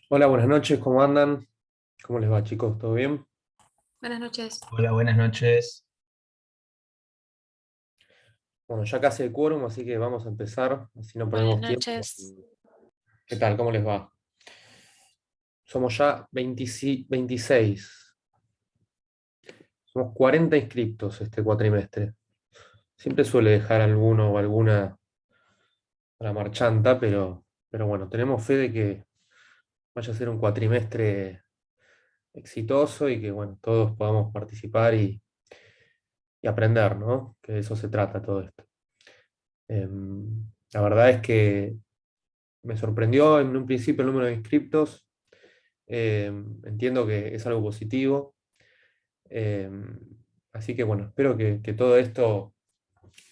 Hola, buenas noches, ¿cómo andan? ¿Cómo les va, chicos? ¿Todo bien? Buenas noches. Hola, buenas noches. Bueno, ya casi el quórum, así que vamos a empezar, así no Buenas perdemos tiempo. noches. ¿Qué tal? ¿Cómo les va? Somos ya 26, somos 40 inscriptos este cuatrimestre. Siempre suele dejar alguno o alguna para marchanta, pero bueno, tenemos fe de que vaya a ser un cuatrimestre exitoso y que bueno, todos podamos participar y aprender, ¿no? Que de eso se trata todo esto. La verdad es que me sorprendió en un principio el número de inscriptos. Eh, Entiendo que es algo positivo. Eh, Así que bueno, espero que todo esto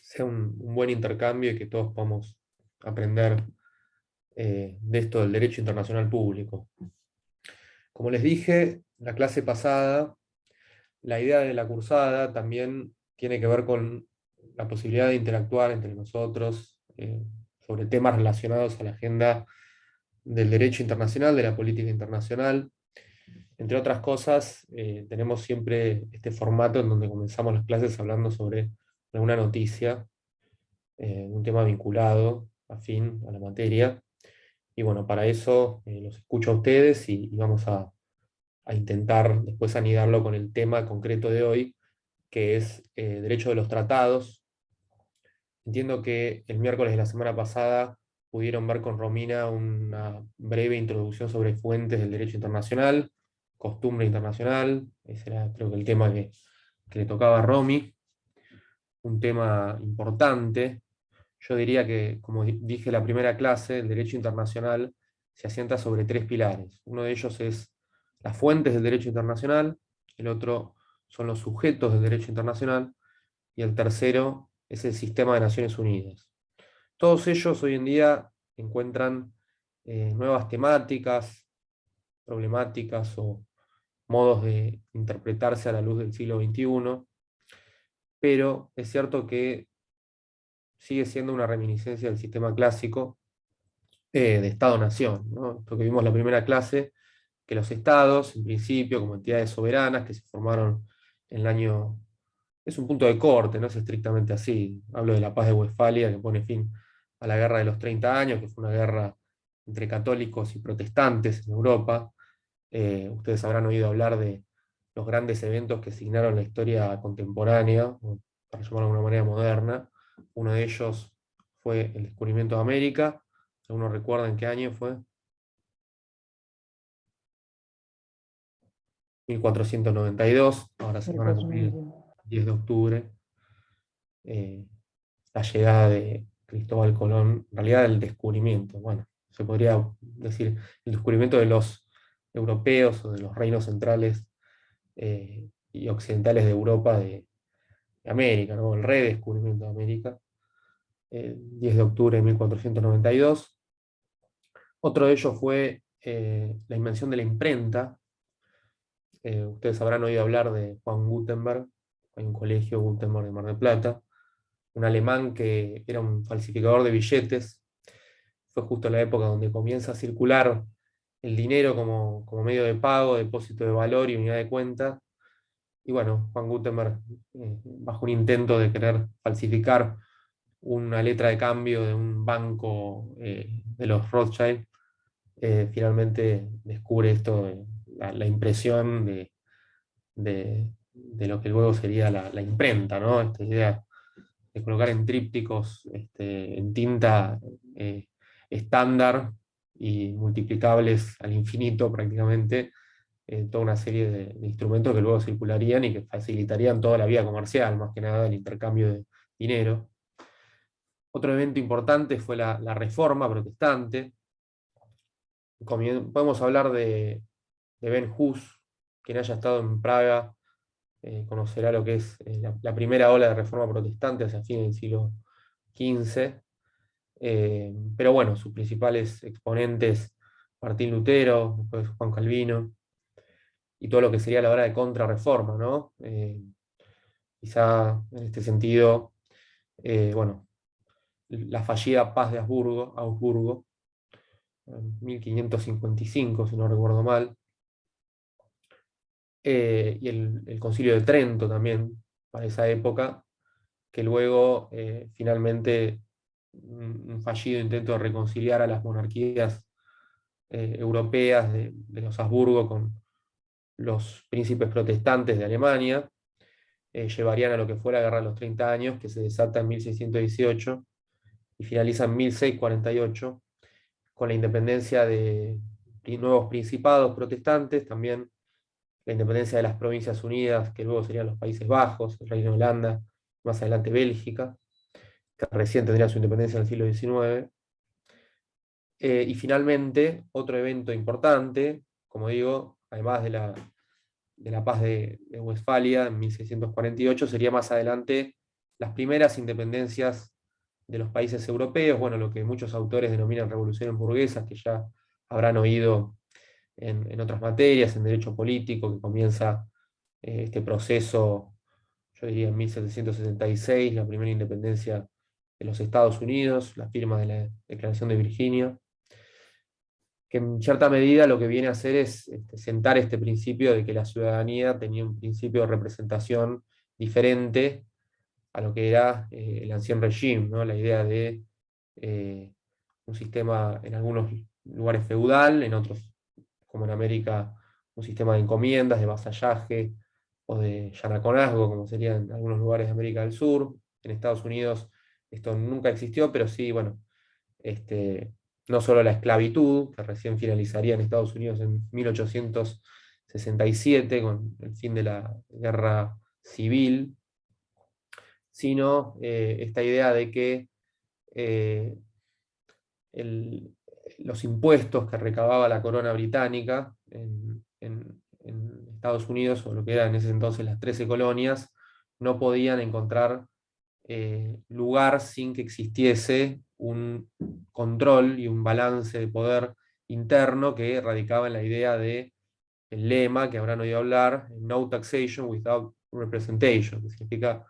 sea un buen intercambio y que todos podamos aprender de esto del derecho internacional público. Como les dije, la clase pasada, la idea de la cursada también tiene que ver con la posibilidad de interactuar entre nosotros sobre temas relacionados a la agenda del derecho internacional, de la política internacional. Entre otras cosas, tenemos siempre este formato en donde comenzamos las clases hablando sobre alguna noticia, un tema vinculado, afín a la materia. Y bueno, para eso los escucho a ustedes y vamos a intentar después anidarlo con el tema concreto de hoy, que es derecho de los tratados. Entiendo que el miércoles de la semana pasada pudieron ver con Romina una breve introducción sobre fuentes del derecho internacional, costumbre internacional. Ese era creo que el tema que le tocaba a Romy, un tema importante. Yo diría que, como dije en la primera clase, el derecho internacional se asienta sobre tres pilares. Uno de ellos es las fuentes del derecho internacional, el otro son los sujetos del derecho internacional y el tercero es el sistema de Naciones Unidas. Todos ellos hoy en día encuentran nuevas temáticas, problemáticas o modos de interpretarse a la luz del siglo XXI, pero es cierto que sigue siendo una reminiscencia del sistema clásico de Estado-Nación, ¿no? Esto que vimos en la primera clase, que los estados, en principio, como entidades soberanas que se formaron en el año. Es un punto de corte, no es estrictamente así. Hablo de la paz de Westfalia, que pone fin a la guerra de los 30 años, que fue una guerra entre católicos y protestantes en Europa. Ustedes habrán oído hablar de los grandes eventos que signaron la historia contemporánea, o para llamarlo de alguna manera moderna. Uno de ellos fue el descubrimiento de América. ¿Algunos recuerdan qué año fue? 1492, ahora se van a cumplir 10 de octubre. eh, la llegada de Cristóbal Colón, en realidad el descubrimiento, bueno, se podría decir el descubrimiento de los europeos o de los reinos centrales y occidentales de Europa de América, ¿no? El redescubrimiento de América, 10 de octubre de 1492. Otro de ellos fue la invención de la imprenta. Ustedes habrán oído hablar de Juan Gutenberg, hay un colegio Gutenberg de Mar del Plata, un alemán que era un falsificador de billetes. Fue justo la época donde comienza a circular el dinero como medio de pago, depósito de valor y unidad de cuenta. Y bueno, Juan Gutenberg, bajo un intento de querer falsificar una letra de cambio de un banco de los Rothschild, finalmente descubre esto, la impresión de lo que luego sería la imprenta, ¿no? Esta idea de colocar en trípticos en tinta estándar y multiplicables al infinito prácticamente, toda una serie de instrumentos que luego circularían y que facilitarían toda la vida comercial, más que nada el intercambio de dinero. Otro evento importante fue la Reforma Protestante. Podemos hablar de Ben Hus, quien haya estado en Praga conocerá lo que es la primera ola de reforma protestante hacia fines del siglo XV. Pero bueno, sus principales exponentes, Martín Lutero, después Juan Calvino, y todo lo que sería la hora de contrarreforma, ¿no? Quizá en este sentido, bueno, la fallida paz de Augsburgo, en 1555, si no recuerdo mal, y el Concilio de Trento también, para esa época, que luego finalmente un fallido intento de reconciliar a las monarquías europeas de los Habsburgo con los príncipes protestantes de Alemania, llevarían a lo que fue la Guerra de los 30 Años, que se desata en 1618 y finaliza en 1648, con la independencia de nuevos principados protestantes, también la independencia de las Provincias Unidas, que luego serían los Países Bajos, el Reino de Holanda, más adelante Bélgica, que recién tendría su independencia en el siglo XIX. Y finalmente, otro evento importante, como digo, además de la paz de Westfalia en 1648, sería más adelante las primeras independencias de los países europeos, bueno, lo que muchos autores denominan revoluciones burguesas, que ya habrán oído en otras materias, en derecho político, que comienza este proceso, yo diría en 1776, la primera independencia de los Estados Unidos, la firma de la Declaración de Virginia, que en cierta medida lo que viene a hacer es sentar este principio de que la ciudadanía tenía un principio de representación diferente a lo que era el ancien regime, ¿no? La idea de eh, un sistema en algunos lugares feudal, en otros, como en América, un sistema de encomiendas, de vasallaje o de yanaconazgo, como sería en algunos lugares de América del Sur. En Estados Unidos esto nunca existió, pero sí, bueno, este, no solo la esclavitud, que recién finalizaría en Estados Unidos en 1867 con el fin de la guerra civil, sino esta idea de que eh, el- los impuestos que recababa la corona británica en Estados Unidos, o lo que eran en ese entonces las 13 colonias, no podían encontrar lugar sin que existiese un control y un balance de poder interno que radicaba en la idea de el lema que habrán oído hablar, no taxation without representation, que significa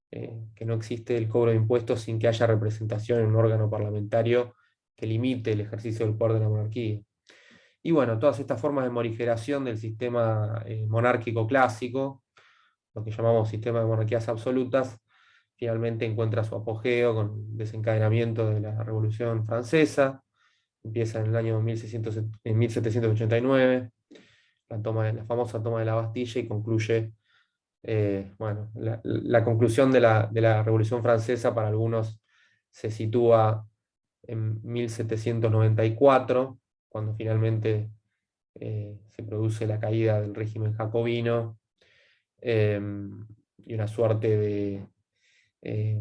que no existe el cobro de impuestos sin que haya representación en un órgano parlamentario que limite el ejercicio del poder de la monarquía. Y bueno, todas estas formas de morigeración del sistema monárquico clásico, lo que llamamos sistema de monarquías absolutas, finalmente encuentra su apogeo con el desencadenamiento de la Revolución Francesa, empieza en el año 1600, en 1789, la famosa toma de la Bastilla y concluye, bueno, la conclusión de la Revolución Francesa para algunos se sitúa en 1794, cuando finalmente se produce la caída del régimen jacobino eh, y una suerte de eh,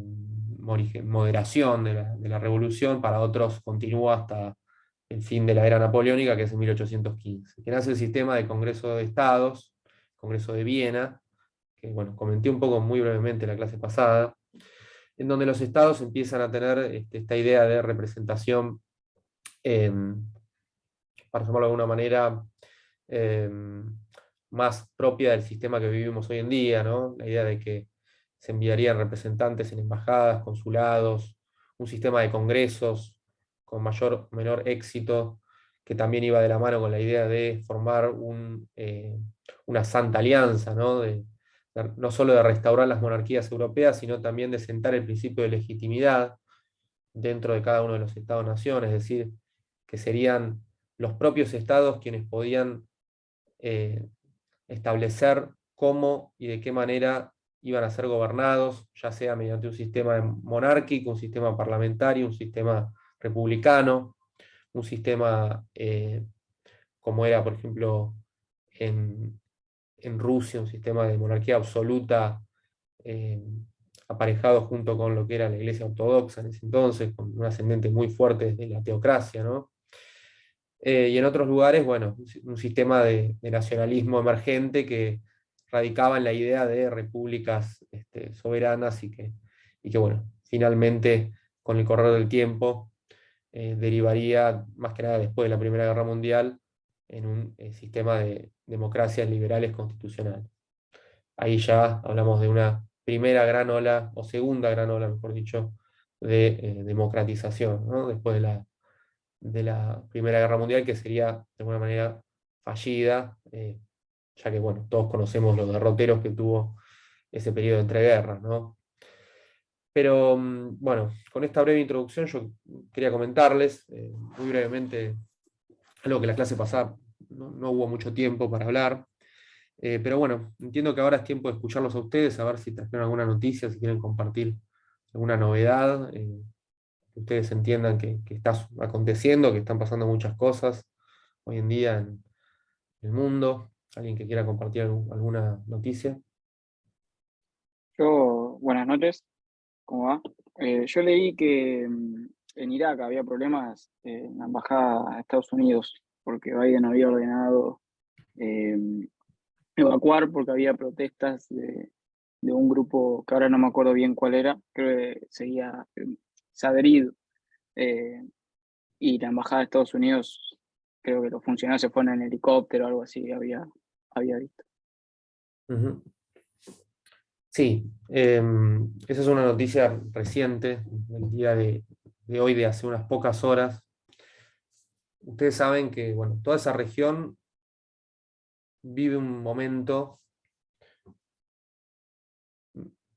moderación de la revolución, para otros continúa hasta el fin de la era napoleónica, que es en 1815, que nace el sistema de Congreso de Estados, Congreso de Viena, que bueno, comenté un poco muy brevemente en la clase pasada, en donde los estados empiezan a tener esta idea de representación, eh, para llamarlo de alguna manera, eh, más propia del sistema que vivimos hoy en día, ¿no? La idea de que se enviarían representantes en embajadas, consulados, un sistema de congresos con mayor o menor éxito, que también iba de la mano con la idea de formar una santa alianza, ¿no? No solo de restaurar las monarquías europeas, sino también de sentar el principio de legitimidad dentro de cada uno de los estados-nación, es decir, que serían los propios estados quienes podían eh, establecer cómo y de qué manera iban a ser gobernados, ya sea mediante un sistema monárquico, un sistema parlamentario, un sistema republicano, un sistema como era, por ejemplo, en, en Rusia, un sistema de monarquía absoluta, eh, aparejado junto con lo que era la Iglesia Ortodoxa en ese entonces, con un ascendente muy fuerte de la teocracia, ¿no? Y en otros lugares, bueno, un sistema de nacionalismo emergente que radicaba en la idea de repúblicas soberanas y que, bueno, finalmente, con el correr del tiempo, derivaría, más que nada después de la Primera Guerra Mundial, en un sistema de democracias liberales constitucionales. Ahí ya hablamos de una primera gran ola, o segunda gran ola, mejor dicho, de democratización, ¿no? Después de la de la Primera Guerra Mundial, que sería de alguna manera fallida, ya que bueno, todos conocemos los derroteros que tuvo ese periodo entre guerras, ¿no? Pero bueno, con esta breve introducción yo quería comentarles muy brevemente algo que la clase pasada no hubo mucho tiempo para hablar. Pero bueno, entiendo que ahora es tiempo de escucharlos a ustedes, a ver si trajeron alguna noticia, si quieren compartir alguna novedad, que ustedes entiendan que está aconteciendo, que están pasando muchas cosas hoy en día en el mundo. ¿Alguien que quiera compartir alguna noticia? Buenas noches, ¿cómo va? Yo leí que en Irak había problemas en la embajada de Estados Unidos porque Biden había ordenado eh, evacuar porque había protestas de un grupo que ahora no me acuerdo bien cuál era, creo que seguía Sadrid, eh, y la embajada de Estados Unidos, creo que los funcionarios se fueron en helicóptero o algo así, había visto. Ujú. Sí, esa es una noticia reciente, del día de hoy, de hace unas pocas horas. Ustedes saben que, bueno, toda esa región vive un momento,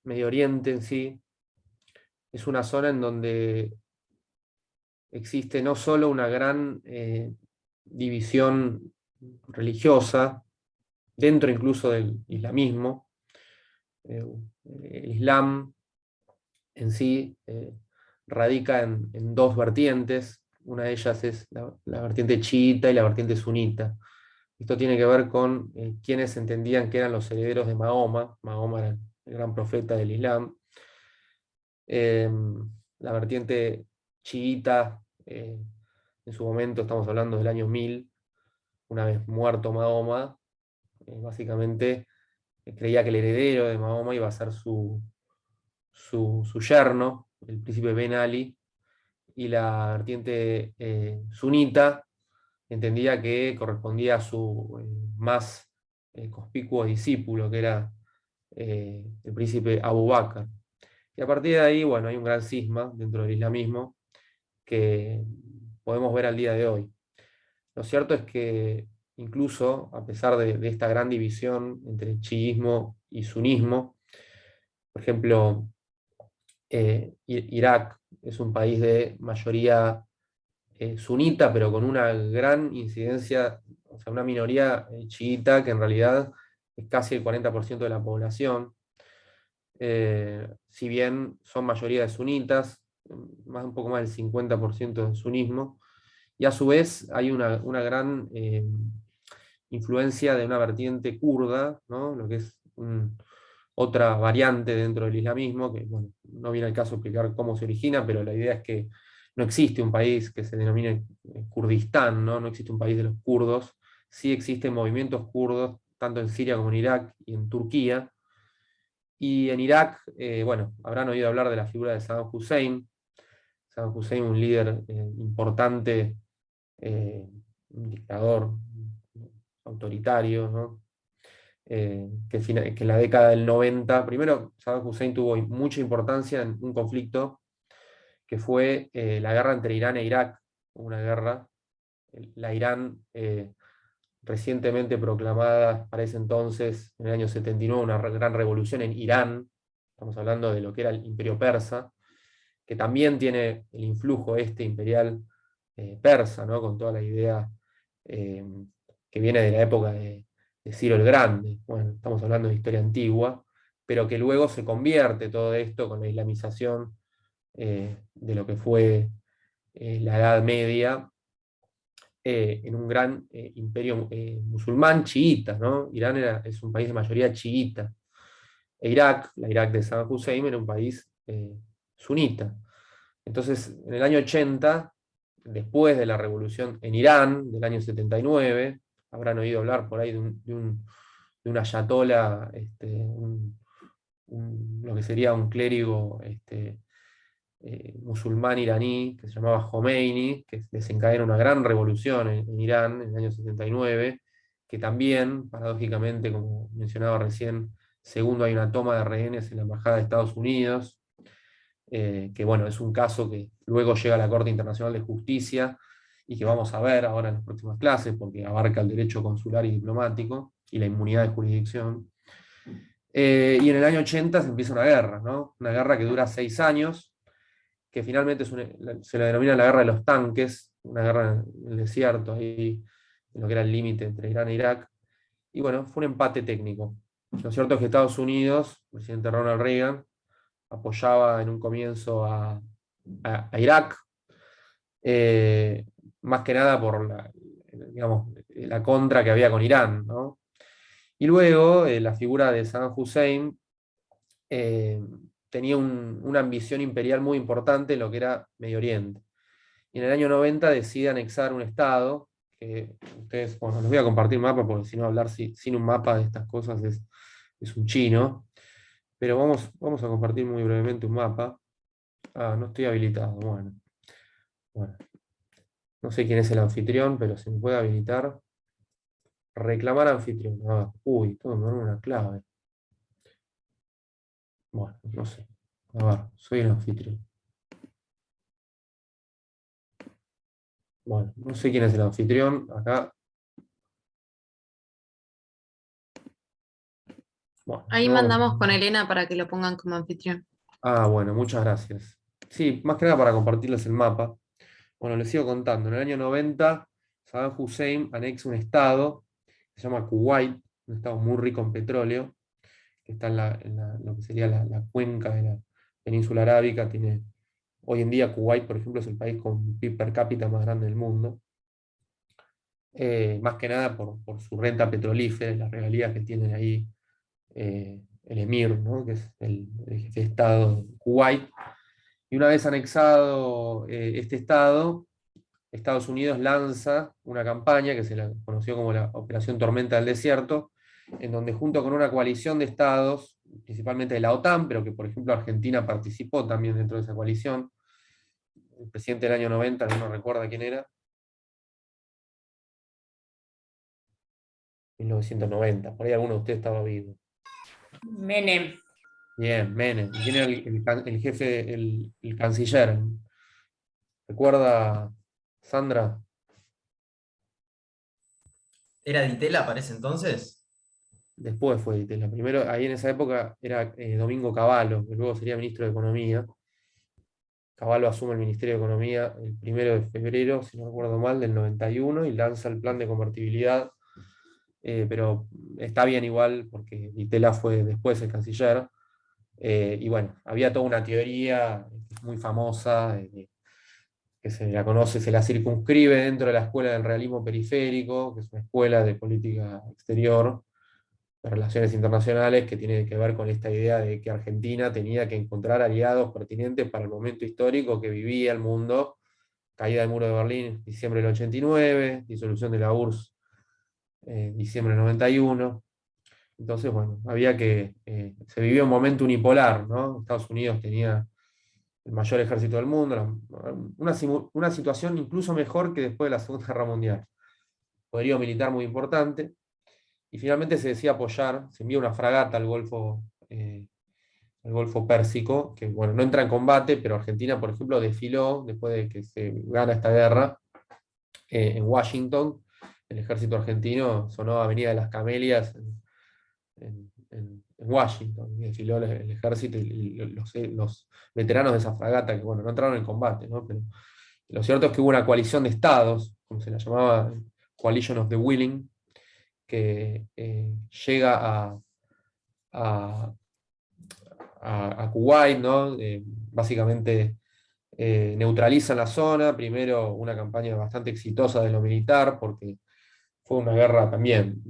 Medio Oriente en sí, es una zona en donde existe no solo una gran división religiosa, dentro incluso del islamismo. eh, el Islam en sí radica en dos vertientes. Una de ellas es la vertiente chiita y la vertiente sunita. Esto tiene que ver con quienes entendían que eran los herederos de Mahoma. Mahoma era el gran profeta del Islam. Eh, la vertiente chiita, en su momento, estamos hablando del año 1000, una vez muerto Mahoma, básicamente creía que el heredero de Mahoma iba a ser su yerno, el príncipe Ben Ali, y la vertiente sunita entendía que correspondía a su más conspicuo discípulo, que era el príncipe Abu Bakr. Y a partir de ahí, bueno, hay un gran cisma dentro del islamismo que podemos ver al día de hoy. Lo cierto es que incluso a pesar de esta gran división entre chiismo y sunismo, por ejemplo, Irak es un país de mayoría sunita, pero con una gran incidencia, o sea, una minoría chiita que en realidad es casi el 40% de la población. Si bien son mayoría de sunitas, un poco más del 50% de sunismo, y a su vez hay una gran influencia de una vertiente kurda, ¿no? Lo que es otra variante dentro del islamismo, que bueno, no viene al caso explicar cómo se origina, pero la idea es que no existe un país que se denomine Kurdistán, ¿no? No existe un país de los kurdos, sí existen movimientos kurdos, tanto en Siria como en Irak y en Turquía. Y en Irak, bueno, habrán oído hablar de la figura de Saddam Hussein. Saddam Hussein, un líder importante, un dictador autoritario, ¿no? Que en la década del 90, primero Saddam Hussein tuvo mucha importancia en un conflicto que fue la guerra entre Irán e Irak, una guerra, la Irán recientemente proclamada para ese entonces, en el año 79, una gran revolución en Irán. Estamos hablando de lo que era el Imperio Persa, que también tiene el influjo este imperial persa, ¿no? Con toda la idea eh, que viene de la época de Ciro el Grande. Bueno, estamos hablando de historia antigua, pero que luego se convierte todo esto con la islamización de lo que fue la Edad Media en un gran imperio musulmán chiita, ¿no? Irán es un país de mayoría chiita. E Irak, la Irak de Saddam Hussein, era un país sunita. Entonces, en el año 80, después de la revolución en Irán, del año 79, habrán oído hablar por ahí de un ayatollah, lo que sería un clérigo musulmán iraní, que se llamaba Khomeini, que desencadena una gran revolución en Irán en el año 79, que también, paradójicamente, como mencionaba recién, segundo hay una toma de rehenes en la Embajada de Estados Unidos, que bueno, es un caso que luego llega a la Corte Internacional de Justicia y que vamos a ver ahora en las próximas clases, porque abarca el derecho consular y diplomático y la inmunidad de jurisdicción. Y en el año 80 se empieza una guerra, ¿no? Una guerra que dura 6 años, que finalmente se la denomina la guerra de los tanques, una guerra en el desierto, ahí en lo que era el límite entre Irán e Irak. Y bueno, fue un empate técnico. Lo cierto es que Estados Unidos, el presidente Ronald Reagan, apoyaba en un comienzo a Irak, eh, más que nada por digamos, la contra que había con Irán, ¿no? Y luego la figura de Saddam Hussein eh, tenía una ambición imperial muy importante en lo que era Medio Oriente. Y en el año 90 decide anexar un estado, que ustedes, bueno, les voy a compartir mapa, porque si no hablar sin un mapa de estas cosas es un chino, pero vamos a compartir muy brevemente un mapa. Ah, no estoy habilitado, bueno. No sé quién es el anfitrión, pero se me puede habilitar. Reclamar anfitrión. Ah, uy, tengo que poner una clave. Bueno, no sé. A ver, soy el anfitrión. Bueno, no sé quién es el anfitrión. Acá. Bueno, Ahí no. mandamos con Elena para que lo pongan como anfitrión. Ah, bueno, muchas gracias. Sí, más que nada para compartirles el mapa. Bueno, les sigo contando. En el año 90, Saddam Hussein anexa un estado, se llama Kuwait, un estado muy rico en petróleo, que está lo que sería la cuenca de la península arábica. Hoy en día Kuwait, por ejemplo, es el país con PIB per cápita más grande del mundo. Más que nada por su renta petrolífera y las regalías que tienen ahí el emir, ¿no? Que es el jefe de Estado de Kuwait. Y una vez anexado este estado, Estados Unidos lanza una campaña que se la conoció como la Operación Tormenta del Desierto, en donde junto con una coalición de estados, principalmente de la OTAN, pero que por ejemplo Argentina participó también dentro de esa coalición, el presidente del año 90, no recuerda quién era, 1990, por ahí alguno de ustedes estaba vivo. Menem. Bien, Menem. ¿Y quién era el jefe, el canciller? ¿Recuerda, Sandra? ¿Era Ditela para ese entonces? Después fue Ditela. Primero, ahí en esa época era Domingo Cavallo, que luego sería ministro de Economía. Cavallo asume el Ministerio de Economía el 1 de febrero, si no recuerdo mal, del 91 y lanza el plan de convertibilidad. Pero está bien igual, porque Ditela fue después el canciller. Y bueno, había toda una teoría muy famosa, que se la conoce, se la circunscribe dentro de la escuela del realismo periférico, que es una escuela de política exterior, de relaciones internacionales, que tiene que ver con esta idea de que Argentina tenía que encontrar aliados pertinentes para el momento histórico que vivía el mundo. Caída del muro de Berlín, diciembre del 89, disolución de la URSS, diciembre del 91. Entonces, bueno, se vivía un momento unipolar, ¿no? Estados Unidos tenía el mayor ejército del mundo, una situación incluso mejor que después de la Segunda Guerra Mundial. Poderío militar muy importante, y finalmente se decía apoyar, se envía una fragata al Golfo Pérsico, que bueno, no entra en combate, pero Argentina, por ejemplo, desfiló después de que se gana esta guerra en Washington. El ejército argentino sonó Avenida de las Camelias en Washington, y desfiló el ejército y los veteranos de esa fragata, que bueno, no entraron en combate, ¿no? Pero lo cierto es que hubo una coalición de estados, como se la llamaba, Coalition of the Willing, que llega a, a Kuwait, ¿no? Básicamente neutralizan la zona, primero una campaña bastante exitosa de lo militar, porque fue una guerra también,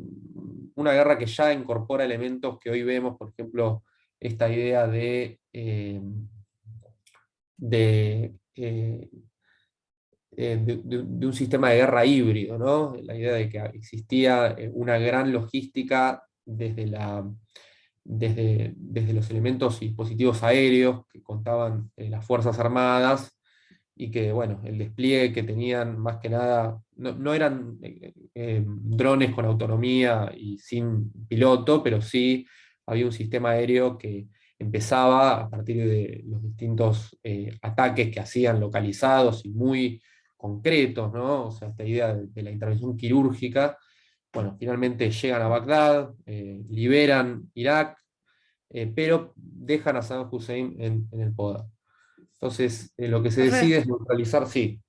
una guerra que ya incorpora elementos que hoy vemos, por ejemplo, esta idea de de un sistema de guerra híbrido, ¿no? La idea de que existía una gran logística desde los elementos y dispositivos aéreos que contaban las Fuerzas Armadas, y que, bueno, el despliegue que tenían más que nada, no eran drones con autonomía y sin piloto, pero sí había un sistema aéreo que empezaba a partir de los distintos ataques que hacían localizados y muy concretos, ¿no? O sea, esta idea de la intervención quirúrgica, bueno, finalmente llegan a Bagdad, liberan Irak, pero dejan a Saddam Hussein en el poder. Entonces, lo que se Profe, decide es neutralizar, sí.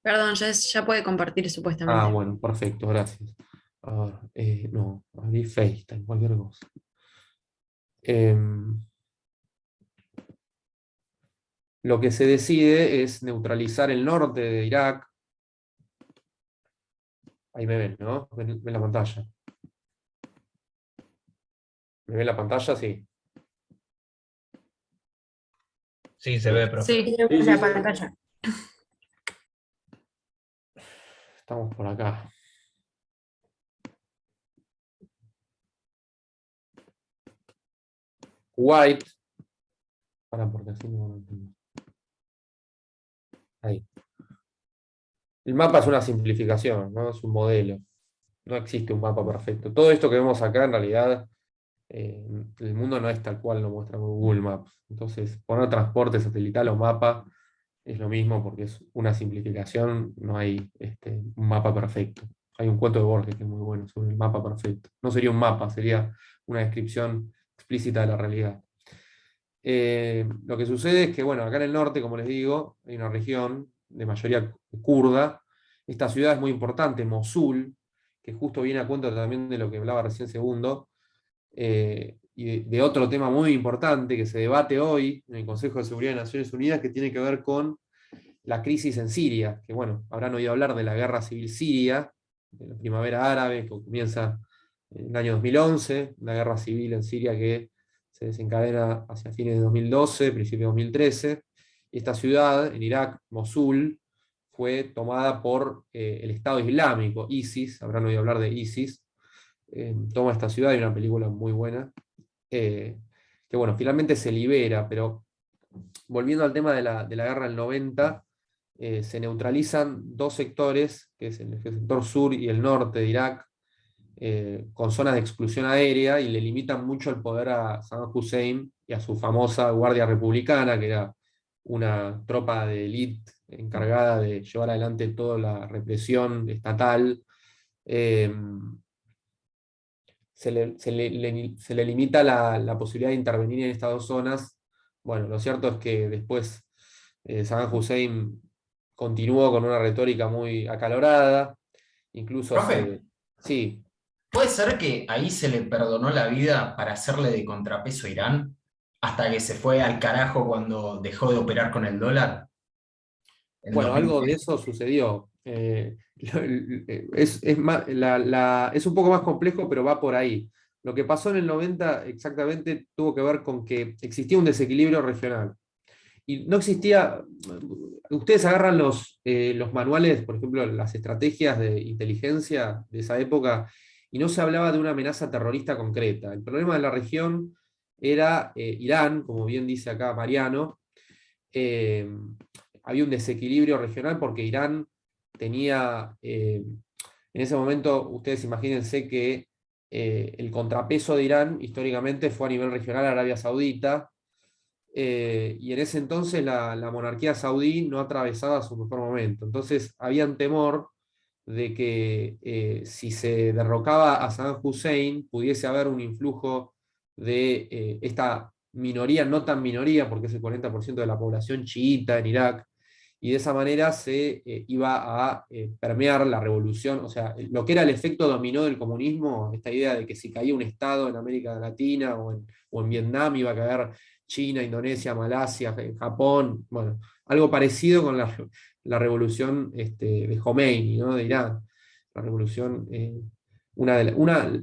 perdón, ya puede compartir Ah, supuestamente. bueno, perfecto, gracias. A ver, no, abrí FaceTime, cualquier cosa. Lo que se decide es neutralizar el norte de Irak. Ahí me ven, ¿no? Ven la pantalla. ¿Me ven la pantalla? Sí. Sí, se ve, profe. Sí, Sí, sí, la sí. pantalla. Estamos por acá. White. Para, porque así no lo entiendo. Ahí. El mapa es una simplificación, ¿no? Es un modelo. No existe un mapa perfecto. Todo esto que vemos acá, en realidad, el mundo no es tal cual lo muestra Google Maps. Entonces, poner transporte satelital o mapa es lo mismo porque es una simplificación, no hay un mapa perfecto. Hay un cuento de Borges que es muy bueno sobre el mapa perfecto. No sería un mapa, sería una descripción explícita de la realidad. Lo que sucede es que, bueno, acá en el norte, como les digo, hay una región de mayoría kurda. Esta ciudad es muy importante, Mosul, que justo viene a cuento también de lo que hablaba recién Segundo, y de otro tema muy importante que se debate hoy en el Consejo de Seguridad de Naciones Unidas, que tiene que ver con la crisis en Siria, que bueno, habrán oído hablar de la guerra civil siria, de la primavera árabe, que comienza en el año 2011, una guerra civil en Siria que se desencadena hacia fines de 2012, principios de 2013. Y esta ciudad, en Irak, Mosul, fue tomada por el Estado Islámico, ISIS, habrán oído hablar de ISIS. Toma esta ciudad, hay una película muy buena, que bueno, finalmente se libera, pero volviendo al tema de la guerra del 90, se neutralizan dos sectores, que es el sector sur y el norte de Irak, con zonas de exclusión aérea, y le limitan mucho el poder a Saddam Hussein y a su famosa Guardia Republicana, que era una tropa de élite encargada de llevar adelante toda la represión estatal. Eh, se le limita la posibilidad de intervenir en estas dos zonas. Bueno, lo cierto es que después Saddam Hussein continuó con una retórica muy acalorada, incluso Profe, sí. ¿puede ser que ahí se le perdonó la vida para hacerle de contrapeso a Irán hasta que se fue al carajo cuando dejó de operar con el dólar en Bueno, algo de 2003? eso sucedió. Es un poco más complejo, pero va por ahí. Lo que pasó en el 90 exactamente tuvo que ver con que existía un desequilibrio regional. Y no existía, ustedes agarran los manuales, por ejemplo, las estrategias de inteligencia de esa época, y no se hablaba de una amenaza terrorista concreta. El problema de la región era Irán, como bien dice acá Mariano. eh, Había un desequilibrio regional porque Irán tenía, en ese momento, ustedes imagínense que el contrapeso de Irán históricamente fue a nivel regional Arabia Saudita, y en ese entonces la monarquía saudí no atravesaba su mejor momento. Entonces había temor de que si se derrocaba a Saddam Hussein pudiese haber un influjo de esta minoría, no tan minoría, porque es el 40% de la población chiita en Irak, y de esa manera se iba a permear la revolución, o sea, lo que era el efecto dominó del comunismo, esta idea de que si caía un Estado en América Latina o en Vietnam iba a caer China, Indonesia, Malasia, Japón, bueno, algo parecido con la revolución de Khomeini, ¿no? De Irán, la revolución,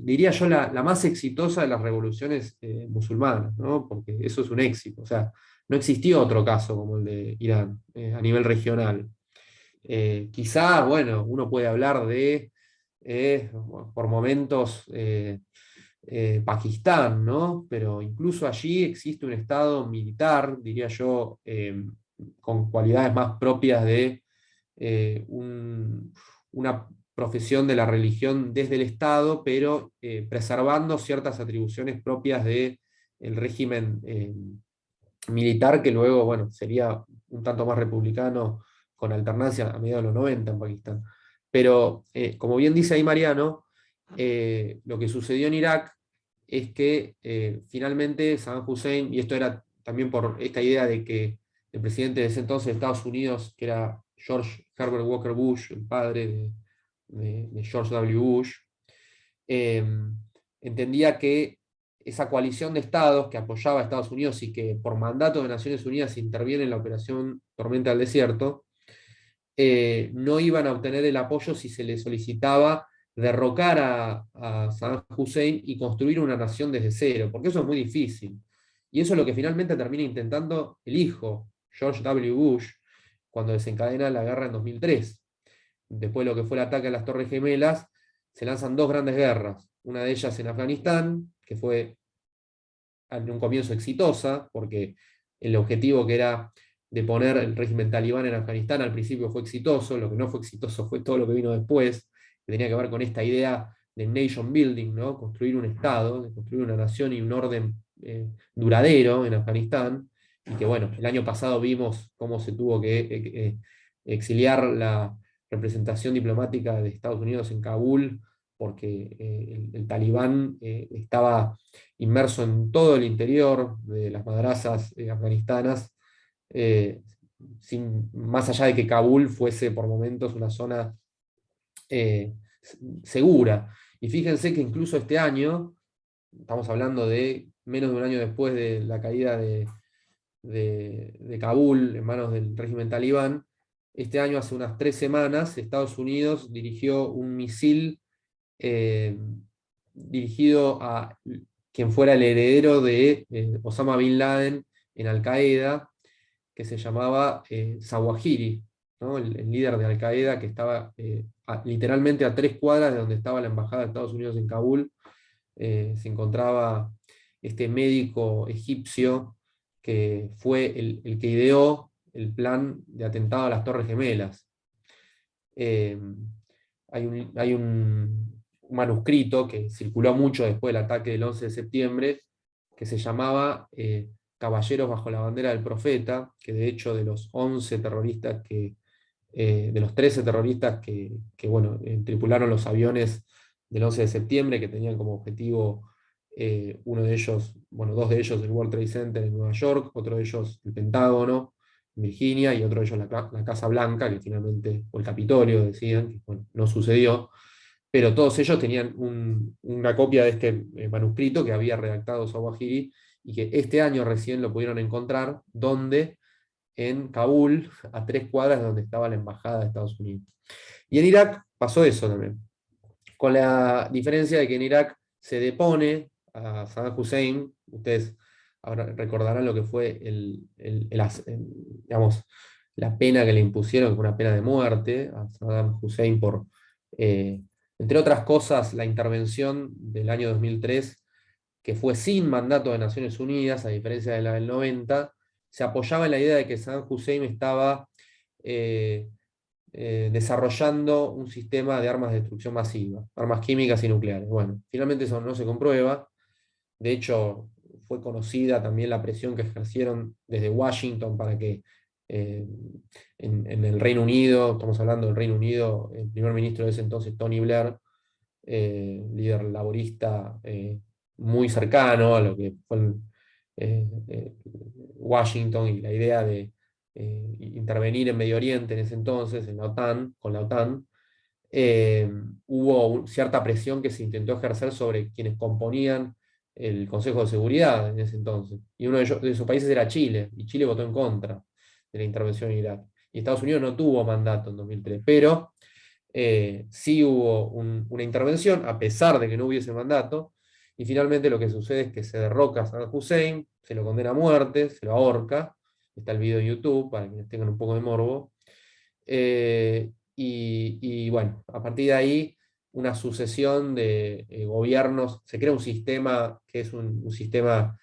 diría yo, la más exitosa de las revoluciones musulmanas, ¿no? Porque eso es un éxito, o sea, no existió otro caso como el de Irán a nivel regional. Quizá, bueno, uno puede hablar de, por momentos, Pakistán, ¿no? Pero incluso allí existe un estado militar, diría yo, con cualidades más propias de una profesión de la religión desde el Estado, pero preservando ciertas atribuciones propias del régimen militar, que luego, bueno, sería un tanto más republicano con alternancia a mediados de los 90 en Pakistán. Pero, como bien dice ahí Mariano, lo que sucedió en Irak es que finalmente Saddam Hussein, y esto era también por esta idea de que el presidente de ese entonces de Estados Unidos, que era George Herbert Walker Bush, el padre de George W. Bush, entendía que esa coalición de estados que apoyaba a Estados Unidos y que por mandato de Naciones Unidas interviene en la operación Tormenta del Desierto, no iban a obtener el apoyo si se les solicitaba derrocar a Saddam Hussein y construir una nación desde cero, porque eso es muy difícil. Y eso es lo que finalmente termina intentando el hijo, George W. Bush, cuando desencadena la guerra en 2003. Después de lo que fue el ataque a las Torres Gemelas, se lanzan dos grandes guerras. Una de ellas en Afganistán, que fue en un comienzo exitosa, porque el objetivo que era de poner el régimen talibán en Afganistán al principio fue exitoso, lo que no fue exitoso fue todo lo que vino después, que tenía que ver con esta idea de nation building, ¿no? Construir un Estado, de construir una nación y un orden duradero en Afganistán, y que bueno, el año pasado vimos cómo se tuvo que exiliar la representación diplomática de Estados Unidos en Kabul, porque el talibán estaba inmerso en todo el interior de las madrasas afganistanas, más allá de que Kabul fuese por momentos una zona segura. Y fíjense que incluso este año, estamos hablando de menos de un año después de la caída de Kabul en manos del régimen talibán, este año, hace unas 3 semanas, Estados Unidos dirigió un misil dirigido a quien fuera el heredero de Osama Bin Laden en Al-Qaeda, que se llamaba Zawahiri, ¿no? El líder de Al-Qaeda, que estaba literalmente a 3 cuadras de donde estaba la embajada de Estados Unidos en Kabul. Se encontraba este médico egipcio que fue el que ideó el plan de atentado a las Torres Gemelas. Hay un manuscrito que circuló mucho después del ataque del 11 de septiembre, que se llamaba Caballeros bajo la bandera del profeta, que de hecho de los 11 terroristas de los 13 terroristas que bueno, tripularon los aviones del 11 de septiembre, que tenían como objetivo uno de ellos, bueno, 2 de ellos el World Trade Center en Nueva York, otro de ellos el Pentágono en Virginia, y otro de ellos la Casa Blanca, que finalmente, o el Capitolio, decían, que bueno, no sucedió, pero todos ellos tenían una copia de este manuscrito que había redactado Zawahiri, y que este año recién lo pudieron encontrar, donde en Kabul, a 3 cuadras de donde estaba la embajada de Estados Unidos. Y en Irak pasó eso también, con la diferencia de que en Irak se depone a Saddam Hussein. Ustedes ahora recordarán lo que fue digamos, la pena que le impusieron, que fue una pena de muerte a Saddam Hussein por, entre otras cosas, la intervención del año 2003, que fue sin mandato de Naciones Unidas, a diferencia de la del 90, se apoyaba en la idea de que Saddam Hussein estaba desarrollando un sistema de armas de destrucción masiva, armas químicas y nucleares. Bueno, finalmente eso no se comprueba. De hecho, fue conocida también la presión que ejercieron desde Washington para que en el Reino Unido, estamos hablando del Reino Unido, el primer ministro de ese entonces, Tony Blair, líder laborista muy cercano a lo que fue Washington, y la idea de intervenir en Medio Oriente en ese entonces, en la OTAN, con la OTAN, hubo cierta presión que se intentó ejercer sobre quienes componían el Consejo de Seguridad en ese entonces. Y uno de esos países era Chile, y Chile votó en contra de la intervención en Irak. Y Estados Unidos no tuvo mandato en 2003, pero sí hubo una intervención, a pesar de que no hubiese mandato, y finalmente lo que sucede es que se derroca a Saddam Hussein, se lo condena a muerte, se lo ahorca. Está el video en YouTube para quienes tengan un poco de morbo. Y bueno, a partir de ahí, una sucesión de gobiernos, se crea un sistema que es un sistema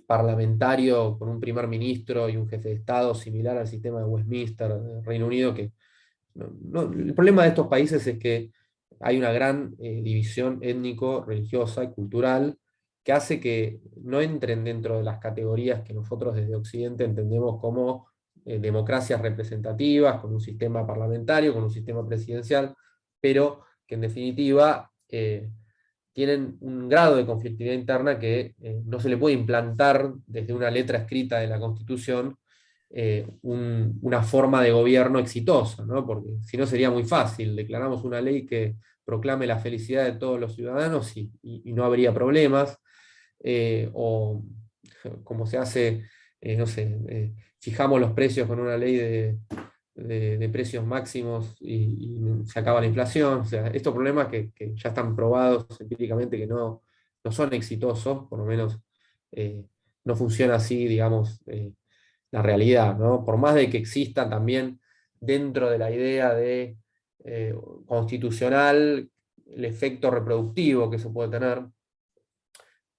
parlamentario con un primer ministro y un jefe de Estado similar al sistema de Westminster del Reino Unido, que el problema de estos países es que hay una gran división étnico, religiosa y cultural, que hace que no entren dentro de las categorías que nosotros desde Occidente entendemos como democracias representativas, con un sistema parlamentario, con un sistema presidencial, pero que en definitiva tienen un grado de conflictividad interna que no se le puede implantar desde una letra escrita de la Constitución una forma de gobierno exitosa, ¿no? Porque si no sería muy fácil, declaramos una ley que proclame la felicidad de todos los ciudadanos y no habría problemas, o como se hace, no sé, fijamos los precios con una ley de precios máximos y se acaba la inflación. O sea, estos problemas que ya están probados empíricamente que no son exitosos, por lo menos no funciona así, digamos, la realidad, ¿no? Por más de que exista también dentro de la idea de constitucional el efecto reproductivo que se puede tener,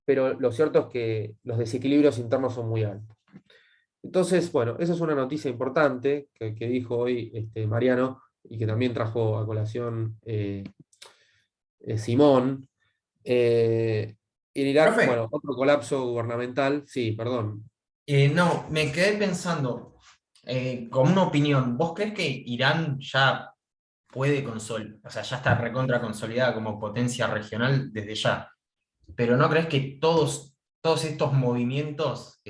pero lo cierto es que los desequilibrios internos son muy altos. Entonces, bueno, esa es una noticia importante que dijo hoy Mariano y que también trajo a colación Simón. En Irak, Profe, bueno, otro colapso gubernamental, sí, perdón. no, me quedé pensando, con una opinión, ¿vos crees que Irán ya puede o sea, ya está recontra consolidada como potencia regional desde ya? Pero ¿no crees que todos estos movimientos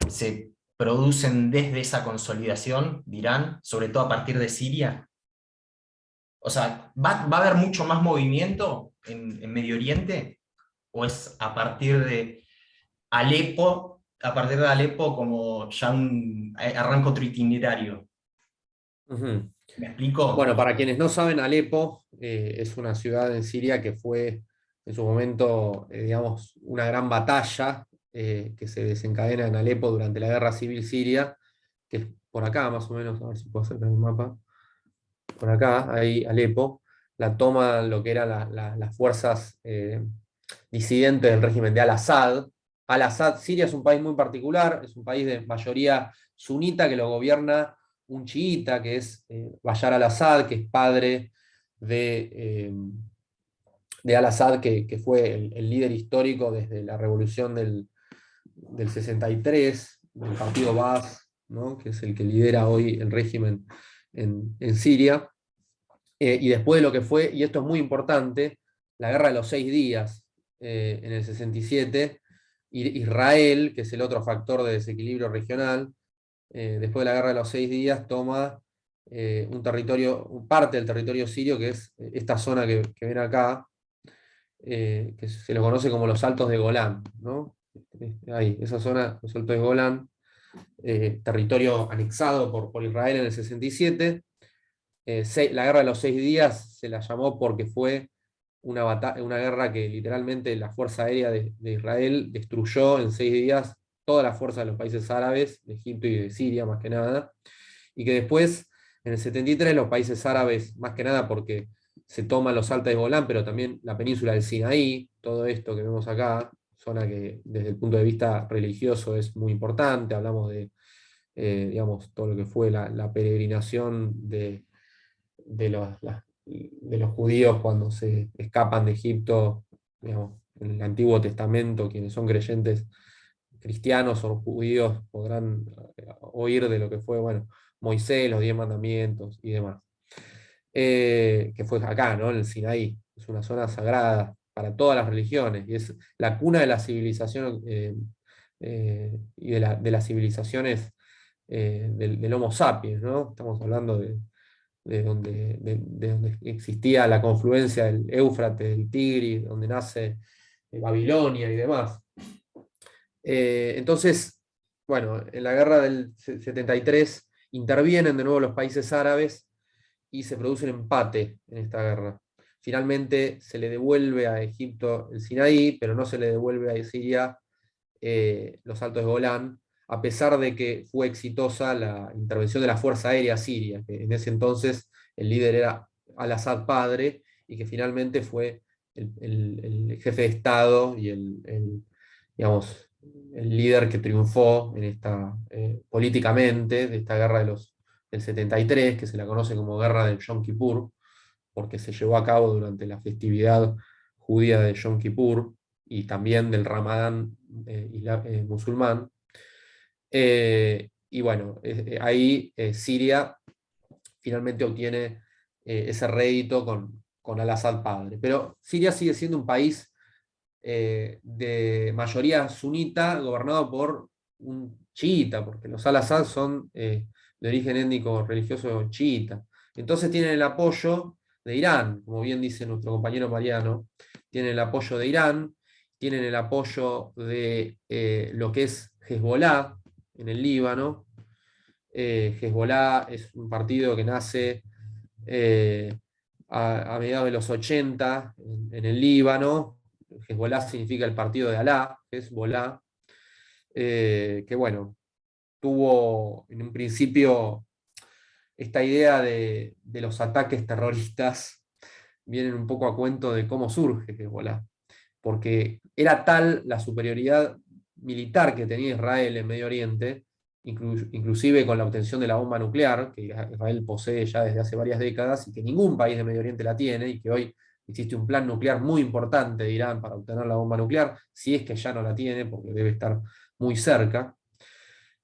se producen desde esa consolidación de Irán, sobre todo a partir de Siria? O sea, ¿va a haber mucho más movimiento en Medio Oriente? ¿O es a partir de Alepo como ya un arranco otro itinerario? Ujú. ¿Me explico? Bueno, para quienes no saben, Alepo es una ciudad en Siria que fue en su momento, digamos, una gran batalla que se desencadena en Alepo durante la Guerra Civil Siria, que es por acá más o menos, a ver si puedo acercar el mapa, por acá, ahí Alepo, la toman lo que eran las fuerzas disidentes del régimen de Al-Assad. Al-Assad, Siria es un país muy particular, es un país de mayoría sunita que lo gobierna un chiita, que es Bashar al-Assad, que es padre de Al-Assad, que fue el líder histórico desde la revolución del 63, del partido Baas, ¿no? Que es el que lidera hoy el régimen en Siria. Y después de lo que fue, y esto es muy importante, la guerra de los 6 días en el 67, Israel, que es el otro factor de desequilibrio regional, después de la guerra de los 6 días toma un territorio, parte del territorio sirio, que es esta zona que ven acá, que se lo conoce como los Altos de Golán, ¿no? Ahí, esa zona, los Altos de Golán, territorio anexado por Israel en el 67. La guerra de los 6 días se la llamó porque fue una guerra que literalmente la Fuerza Aérea de Israel destruyó en 6 días toda la fuerza de los países árabes, de Egipto y de Siria más que nada, y que después, en el 73, los países árabes, más que nada porque se toman los Altos de Golán, pero también la península del Sinaí, todo esto que vemos acá, zona que desde el punto de vista religioso es muy importante, hablamos de, digamos, todo lo que fue la peregrinación de los judíos cuando se escapan de Egipto, digamos, en el Antiguo Testamento, quienes son creyentes cristianos o judíos podrán oír de lo que fue, bueno, Moisés, los 10 mandamientos y demás. Que fue acá, ¿no? En el Sinaí. Es una zona sagrada para todas las religiones y es la cuna de la civilización y de las civilizaciones del Homo sapiens, ¿no? Estamos hablando de donde existía la confluencia del Éufrates, del Tigris, donde nace Babilonia y demás. Entonces, bueno, en la guerra del 73 intervienen de nuevo los países árabes y se produce un empate en esta guerra. Finalmente se le devuelve a Egipto el Sinaí, pero no se le devuelve a Siria los Altos de Golán, a pesar de que fue exitosa la intervención de la Fuerza Aérea Siria, que en ese entonces el líder era Al-Assad padre, y que finalmente fue el jefe de Estado y digamos, el líder que triunfó en políticamente de esta guerra del 73, que se la conoce como Guerra del Yom Kippur, porque se llevó a cabo durante la festividad judía de Yom Kippur y también del Ramadán musulmán. y bueno, ahí Siria finalmente obtiene ese rédito con al-Assad padre. Pero Siria sigue siendo un país de mayoría sunita, gobernado por un chiita, porque los al-Assad son de origen étnico religioso chiita. Entonces tienen el apoyo de Irán, como bien dice nuestro compañero Mariano, tienen el apoyo de Irán, tienen el apoyo de lo que es Hezbollah en el Líbano. Hezbollah es un partido que nace a mediados de los 80 en el Líbano. Hezbollah significa el partido de Alá, Hezbollah, que bueno, tuvo en un principio esta idea de los ataques terroristas, vienen un poco a cuento de cómo surge Hezbollah, porque era tal la superioridad militar que tenía Israel en Medio Oriente, inclusive con la obtención de la bomba nuclear, que Israel posee ya desde hace varias décadas y que ningún país de Medio Oriente la tiene, y que hoy existe un plan nuclear muy importante de Irán para obtener la bomba nuclear, si es que ya no la tiene, porque debe estar muy cerca.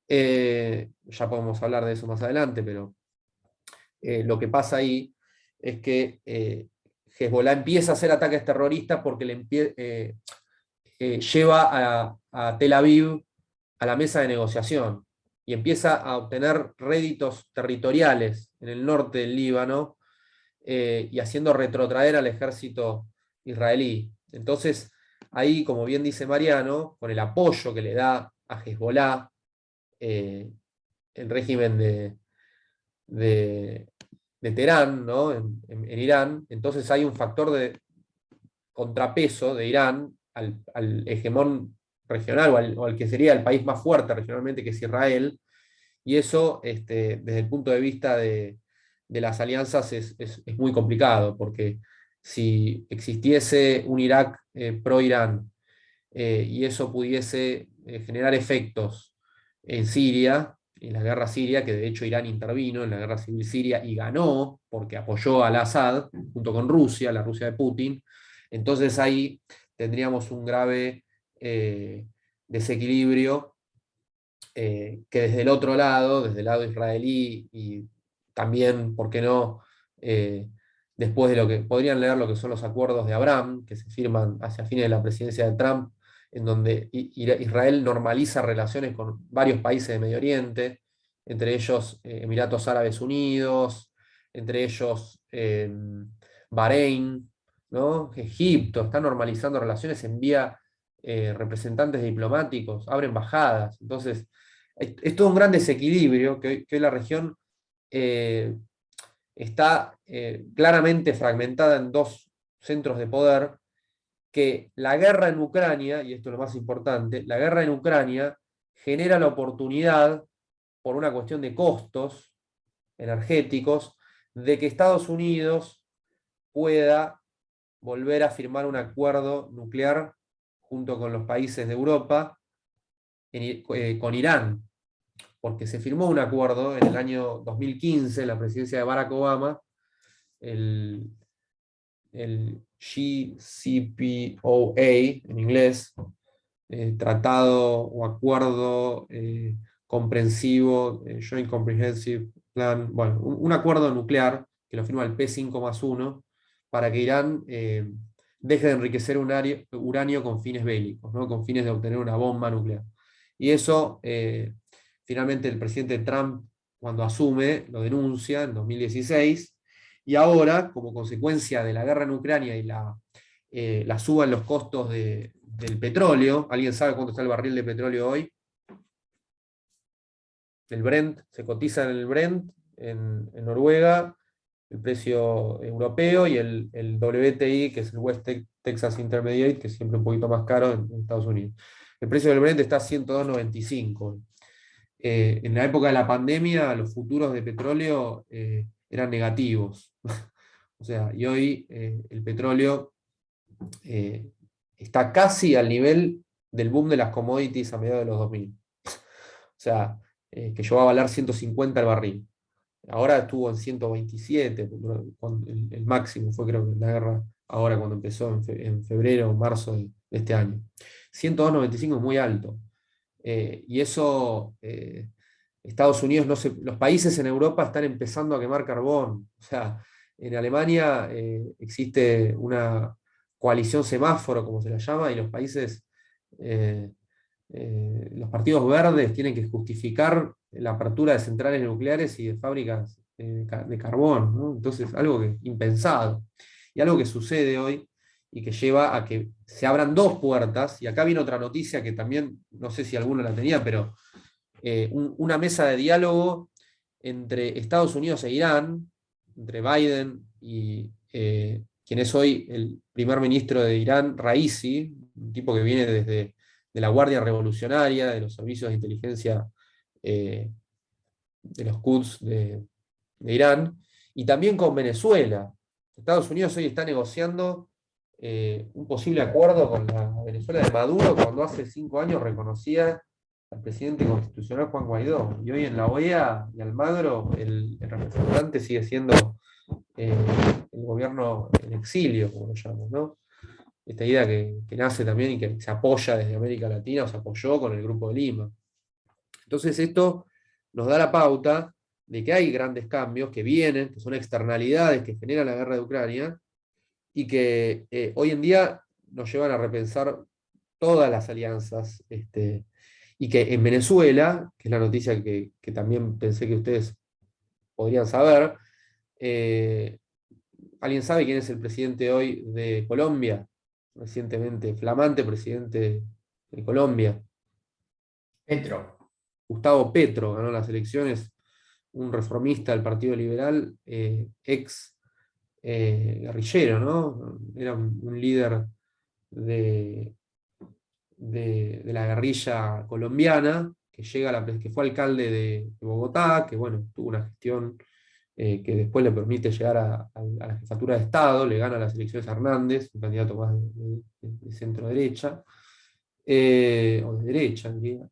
Ya podemos hablar de eso más adelante, pero lo que pasa ahí es que Hezbollah empieza a hacer ataques terroristas porque lleva a Tel Aviv a la mesa de negociación y empieza a obtener réditos territoriales en el norte del Líbano y haciendo retrotraer al ejército israelí. Entonces, ahí, como bien dice Mariano, con el apoyo que le da a Hezbollah, el régimen de Teherán, ¿no? en Irán, entonces hay un factor de contrapeso de Irán al hegemón regional o al que sería el país más fuerte regionalmente, que es Israel, y eso desde el punto de vista de las alianzas es muy complicado, porque si existiese un Irak pro-Irán y eso pudiese generar efectos en Siria, en la guerra siria, que de hecho Irán intervino en la guerra civil siria y ganó porque apoyó al Assad junto con Rusia, la Rusia de Putin, entonces ahí tendríamos un grave desequilibrio que desde el otro lado, desde el lado israelí y también, ¿por qué no? Después de lo que podrían leer lo que son los acuerdos de Abraham, que se firman hacia fines de la presidencia de Trump, en donde Israel normaliza relaciones con varios países de Medio Oriente, entre ellos Emiratos Árabes Unidos, entre ellos Bahrein, ¿no? Egipto, está normalizando relaciones, envía representantes diplomáticos, abre embajadas. Entonces, es todo un gran desequilibrio que hoy la región está claramente fragmentada en dos centros de poder, que la guerra en Ucrania, y esto es lo más importante, la guerra en Ucrania genera la oportunidad, por una cuestión de costos energéticos, de que Estados Unidos pueda volver a firmar un acuerdo nuclear junto con los países de Europa con Irán, porque se firmó un acuerdo en el año 2015, en la presidencia de Barack Obama, el JCPOA en inglés, tratado o acuerdo comprensivo, Joint Comprehensive Plan, bueno, un acuerdo nuclear que lo firma el P5+1 para que Irán deje de enriquecer uranio con fines bélicos, ¿no? Con fines de obtener una bomba nuclear. Y eso, finalmente el presidente Trump, cuando asume, lo denuncia en 2016, y ahora, como consecuencia de la guerra en Ucrania y la suba en los costos del petróleo, ¿alguien sabe cuánto está el barril de petróleo hoy? El Brent, se cotiza en el Brent, en Noruega, el precio europeo, y el WTI, que es el West Texas Intermediate, que es siempre un poquito más caro en Estados Unidos. El precio del Brent está a 102.95. En la época de la pandemia, los futuros de petróleo eran negativos. O sea, y hoy el petróleo está casi al nivel del boom de las commodities a mediados de los 2000. O sea, que llegó a valer 150 el barril. Ahora estuvo en 127, el máximo fue, creo que en la guerra, ahora cuando empezó en febrero o marzo de este año. 102.95 es muy alto. Y eso Estados Unidos, los países en Europa están empezando a quemar carbón. O sea, en Alemania existe una coalición semáforo, como se la llama, y los países, los partidos verdes tienen que justificar la apertura de centrales nucleares y de fábricas de carbón, ¿no? Entonces, algo que impensado. Y algo que sucede hoy y que lleva a que se abran dos puertas, y acá viene otra noticia que también, no sé si alguno la tenía, pero una mesa de diálogo entre Estados Unidos e Irán, entre Biden y quien es hoy el primer ministro de Irán, Raisi, un tipo que viene desde de la Guardia Revolucionaria, de los servicios de inteligencia de los Quds de Irán, y también con Venezuela. Estados Unidos hoy está negociando un posible acuerdo con la Venezuela de Maduro, cuando hace 5 años reconocía al presidente constitucional Juan Guaidó. Y hoy en la OEA y Almagro el representante sigue siendo el gobierno en exilio, como lo llamamos, ¿no? Esta idea que nace también y que se apoya desde América Latina, o se apoyó con el Grupo de Lima. Entonces esto nos da la pauta de que hay grandes cambios que vienen, que son externalidades que genera la guerra de Ucrania, y que hoy en día nos llevan a repensar todas las alianzas, y que en Venezuela, que es la noticia que también pensé que ustedes podrían saber, ¿alguien sabe quién es el presidente hoy de Colombia? Recientemente, flamante presidente de Colombia. Petro. Gustavo Petro ganó las elecciones, un reformista del Partido Liberal, ex guerrillero, ¿no? Era un líder de, de la guerrilla colombiana, que fue alcalde de Bogotá, que bueno, tuvo una gestión que después le permite llegar a la jefatura de Estado, le gana las elecciones a Hernández, un candidato más de centro-derecha, o de derecha, diría.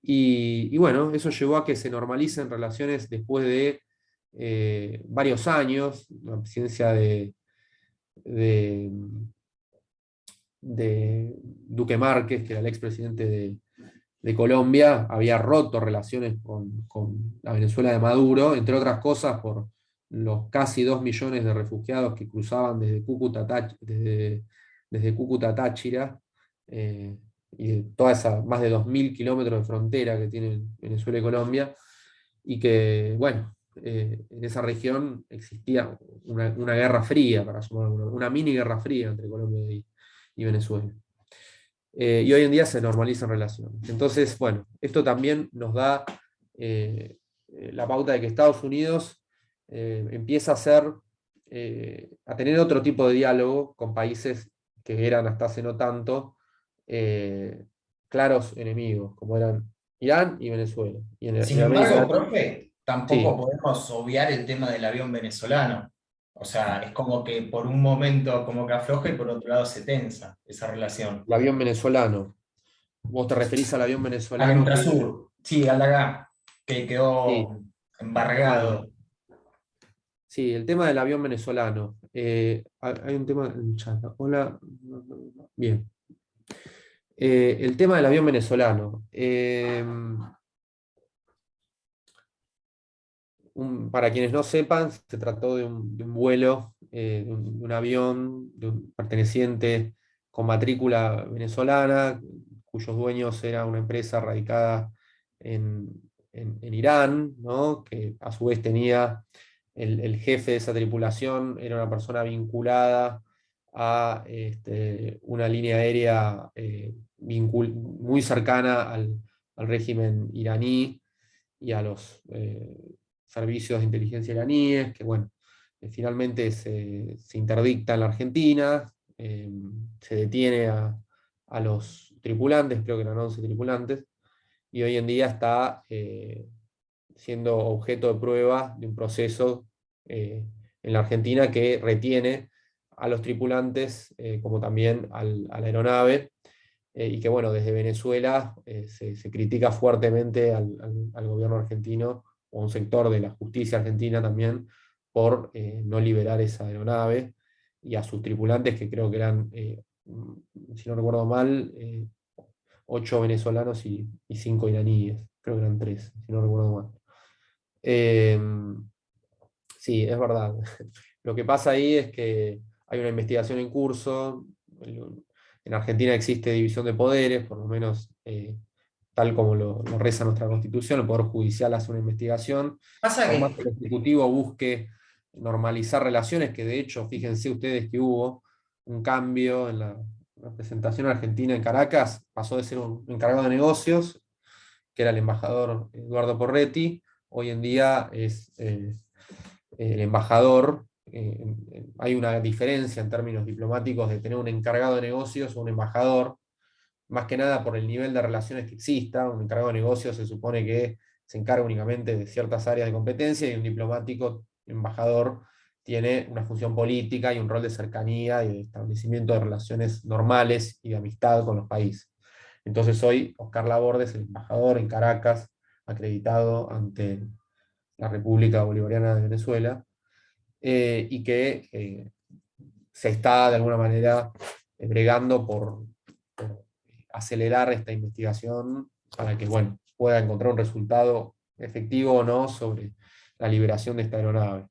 Y bueno, eso llevó a que se normalicen relaciones después de varios años, la presidencia de, de Duque Márquez, que era el expresidente de Colombia, había roto relaciones con la Venezuela de Maduro, entre otras cosas por los casi 2 millones de refugiados que cruzaban desde Cúcuta a Táchira, y de toda esa más de 2.000 kilómetros de frontera que tienen Venezuela y Colombia, y que, bueno, en esa región existía una guerra fría, para llamarlo, una mini guerra fría entre Colombia y Venezuela. Y hoy en día se normalizan relaciones. Entonces, bueno, esto también nos da la pauta de que Estados Unidos empieza a tener otro tipo de diálogo con países que eran hasta hace no tanto claros enemigos, como eran Irán y Venezuela. Y Sin en América embargo, Latina, profe, tampoco sí, podemos obviar el tema del avión venezolano. O sea, es como que por un momento como que afloja y por otro lado se tensa esa relación. el avión venezolano. Vos te referís al avión Al venezolano que... Entrasur, sí, al acá, que Sí, quedó bueno, embargado. sí, el tema del avión venezolano. Hay un tema en el chat. Hola. Bien. El tema del avión venezolano. Para quienes no sepan, se trató de un vuelo, de un avión perteneciente con matrícula venezolana, cuyos dueños era una empresa radicada en, en Irán, ¿no? Que a su vez tenía el jefe de esa tripulación, era una persona vinculada a una línea aérea muy cercana al régimen iraní y a los servicios de inteligencia iraníes, que bueno, finalmente se interdicta en la Argentina, se detiene a los tripulantes, creo que eran 11 tripulantes, y hoy en día está siendo objeto de prueba de un proceso en la Argentina que retiene a los tripulantes como también a la aeronave, y que bueno, desde Venezuela se critica fuertemente al gobierno argentino o a un sector de la justicia argentina también por no liberar esa aeronave y a sus tripulantes, que creo que eran, si no recuerdo mal, 8 venezolanos y 5 iraníes, creo que eran 3, si no recuerdo mal. Sí, es verdad. Lo que pasa ahí es que hay una investigación en curso. En Argentina existe división de poderes, por lo menos tal como lo reza nuestra Constitución. El Poder Judicial hace una investigación. Pasa Por más que que el Ejecutivo busque normalizar relaciones, que de hecho, fíjense ustedes que hubo un cambio en la representación argentina en Caracas, pasó de ser un encargado de negocios, que era el embajador Eduardo Porretti, hoy en día es el embajador. Hay una diferencia en términos diplomáticos de tener un encargado de negocios o un embajador, más que nada por el nivel de relaciones que exista. Un encargado de negocios se supone que se encarga únicamente de ciertas áreas de competencia, y un diplomático, embajador, tiene una función política y un rol de cercanía y de establecimiento de relaciones normales y de amistad con los países. Entonces hoy Oscar Laborde es el embajador en Caracas, acreditado ante la República Bolivariana de Venezuela, y que se está de alguna manera bregando por acelerar esta investigación para que, bueno, pueda encontrar un resultado efectivo o no sobre la liberación de esta aeronave.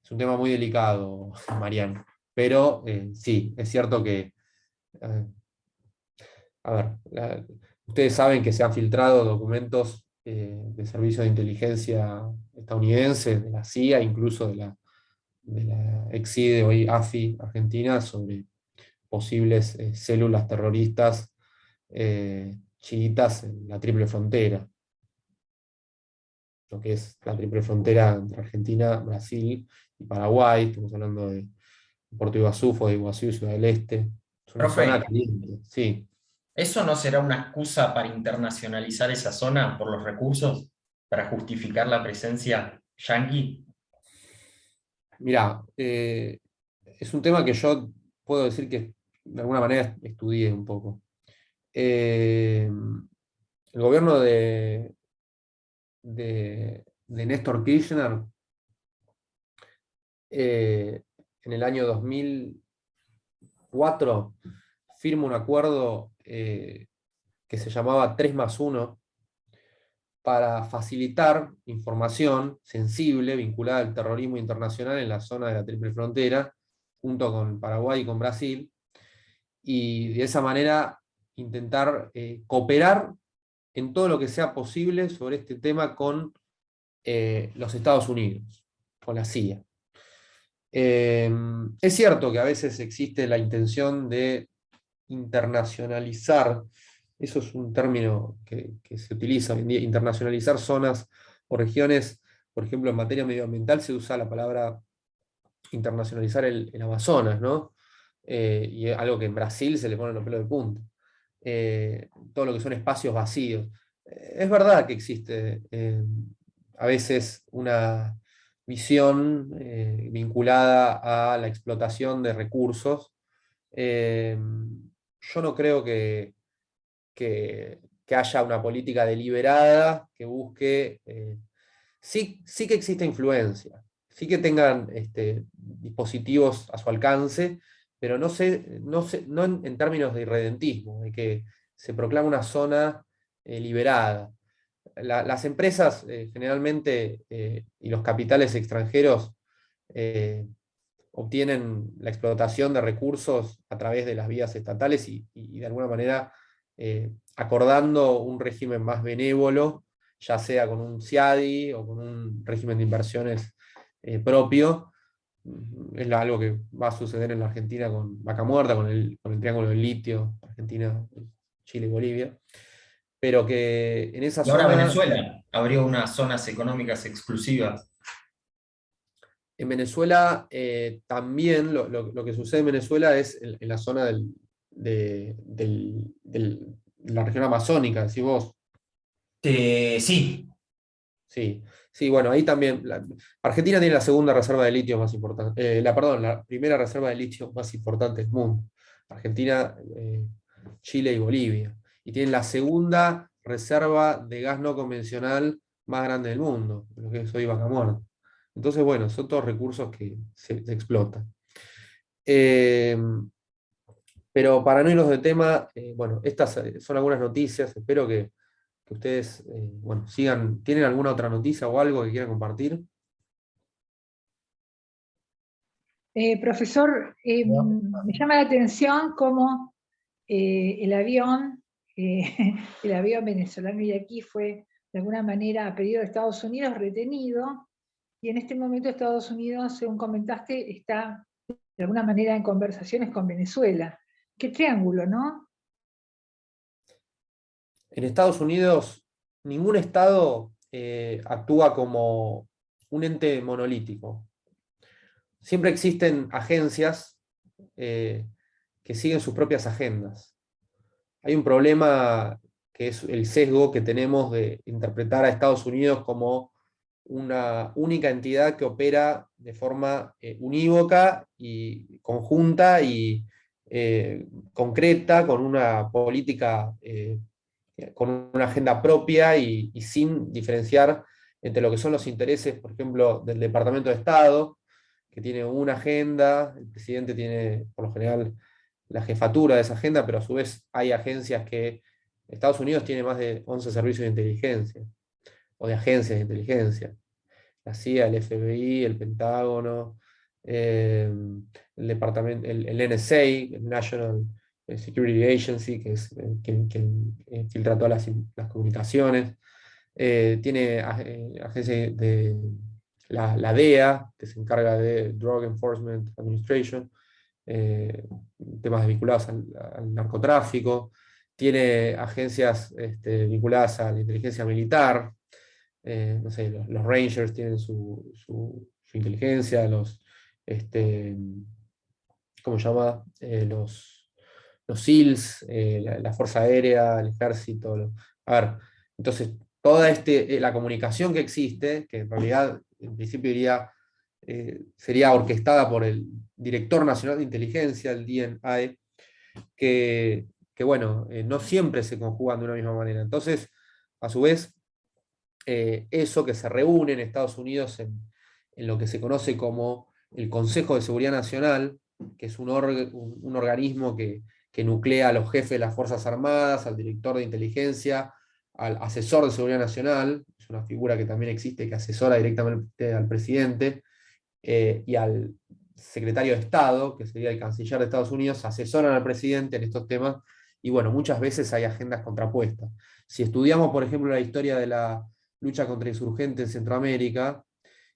Es un tema muy delicado, Mariano, pero sí, es cierto que, eh, a ver, ustedes saben que se han filtrado documentos de servicios de inteligencia estadounidenses, de la CIA, incluso de la ex-CIDE, hoy AFI Argentina, sobre posibles células terroristas chiitas en la triple frontera, lo que es la triple frontera entre Argentina, Brasil y Paraguay. Estamos hablando de Puerto Iguazú, Foz de Iguazú y Ciudad del Este. Es una zona profe, caliente, sí. ¿eso no será una excusa para internacionalizar esa zona por los recursos, para justificar la presencia yanqui? Mirá, es un tema que yo puedo decir que de alguna manera estudié un poco. El gobierno de Néstor Kirchner, en el año 2004, firma un acuerdo que se llamaba 3+1, para facilitar información sensible vinculada al terrorismo internacional en la zona de la Triple Frontera, junto con Paraguay y con Brasil, y de esa manera intentar cooperar en todo lo que sea posible sobre este tema con los Estados Unidos, con la CIA. Es cierto que a veces existe la intención de internacionalizar, eso es un término que se utiliza hoy en día, internacionalizar zonas o regiones. Por ejemplo, en materia medioambiental se usa la palabra internacionalizar el Amazonas, ¿no? Y es algo que en Brasil se le pone los pelos de punta. Todo lo que son espacios vacíos. Es verdad que existe a veces una visión vinculada a la explotación de recursos. Yo no creo que haya una política deliberada que busque. Sí que existe influencia, sí que tengan dispositivos a su alcance, pero no en términos de irredentismo, de que se proclama una zona liberada. Las empresas generalmente y los capitales extranjeros eh, obtienen la explotación de recursos a través de las vías estatales y de alguna manera acordando un régimen más benévolo, ya sea con un CIADI o con un régimen de inversiones propio. Es algo que va a suceder en la Argentina con Vaca Muerta, con el triángulo del litio, Argentina, Chile y Bolivia. Pero que en esa Y ahora zona, Venezuela abrió unas zonas económicas exclusivas. en Venezuela, también lo que sucede en Venezuela es en la zona de la región amazónica, decís vos. Sí, Sí, sí, bueno, ahí también. Argentina tiene la segunda reserva de litio más importante, perdón, la primera reserva de litio más importante del mundo. Argentina, Chile y Bolivia. Y tienen la segunda reserva de gas no convencional más grande del mundo, lo que es hoy Vaca Muerta. Entonces, bueno, son todos recursos que se explotan. Eh, Pero para no irnos de tema, bueno, estas son algunas noticias, espero que ustedes bueno, sigan. ¿Tienen alguna otra noticia o algo que quieran compartir? Profesor, me llama la atención cómo el avión, el avión venezolano iraquí fue de alguna manera a pedido de Estados Unidos retenido, y en este momento Estados Unidos, según comentaste, está de alguna manera en conversaciones con Venezuela. Qué triángulo, ¿no? En Estados Unidos, ningún estado actúa como un ente monolítico. Siempre existen agencias que siguen sus propias agendas. Hay un problema que es el sesgo que tenemos de interpretar a Estados Unidos como una única entidad que opera de forma unívoca y conjunta y concreta, con una política, con una agenda propia y sin diferenciar entre lo que son los intereses, por ejemplo, del Departamento de Estado, que tiene una agenda, el presidente tiene, por lo general, la jefatura de esa agenda, pero a su vez hay agencias que Estados Unidos tiene más de 11 servicios de inteligencia, o de agencias de inteligencia. La CIA, el FBI, el Pentágono, el departamento, el NSA, el National Security Agency, que es quien filtra todas las comunicaciones. Tiene agencias de la DEA, que se encarga de Drug Enforcement Administration, temas vinculados al narcotráfico. Tiene agencias vinculadas a la inteligencia militar. No sé, los Rangers tienen su inteligencia, ¿cómo se llama? Los SEALs, la Fuerza Aérea, el Ejército. A ver, entonces, toda la comunicación que existe, que en realidad, en principio sería orquestada por el Director Nacional de Inteligencia, el DNI, que bueno, no siempre se conjugan de una misma manera. Entonces, a su vez, eso que se reúne en Estados Unidos en lo que se conoce como el Consejo de Seguridad Nacional, que es un organismo que nuclea a los jefes de las Fuerzas Armadas, al director de inteligencia, al asesor de seguridad nacional, es una figura que también existe que asesora directamente al presidente, y al secretario de Estado, que sería el canciller de Estados Unidos, asesoran al presidente en estos temas, y bueno, muchas veces hay agendas contrapuestas. Si estudiamos, por ejemplo, la historia de la lucha contra insurgentes en Centroamérica,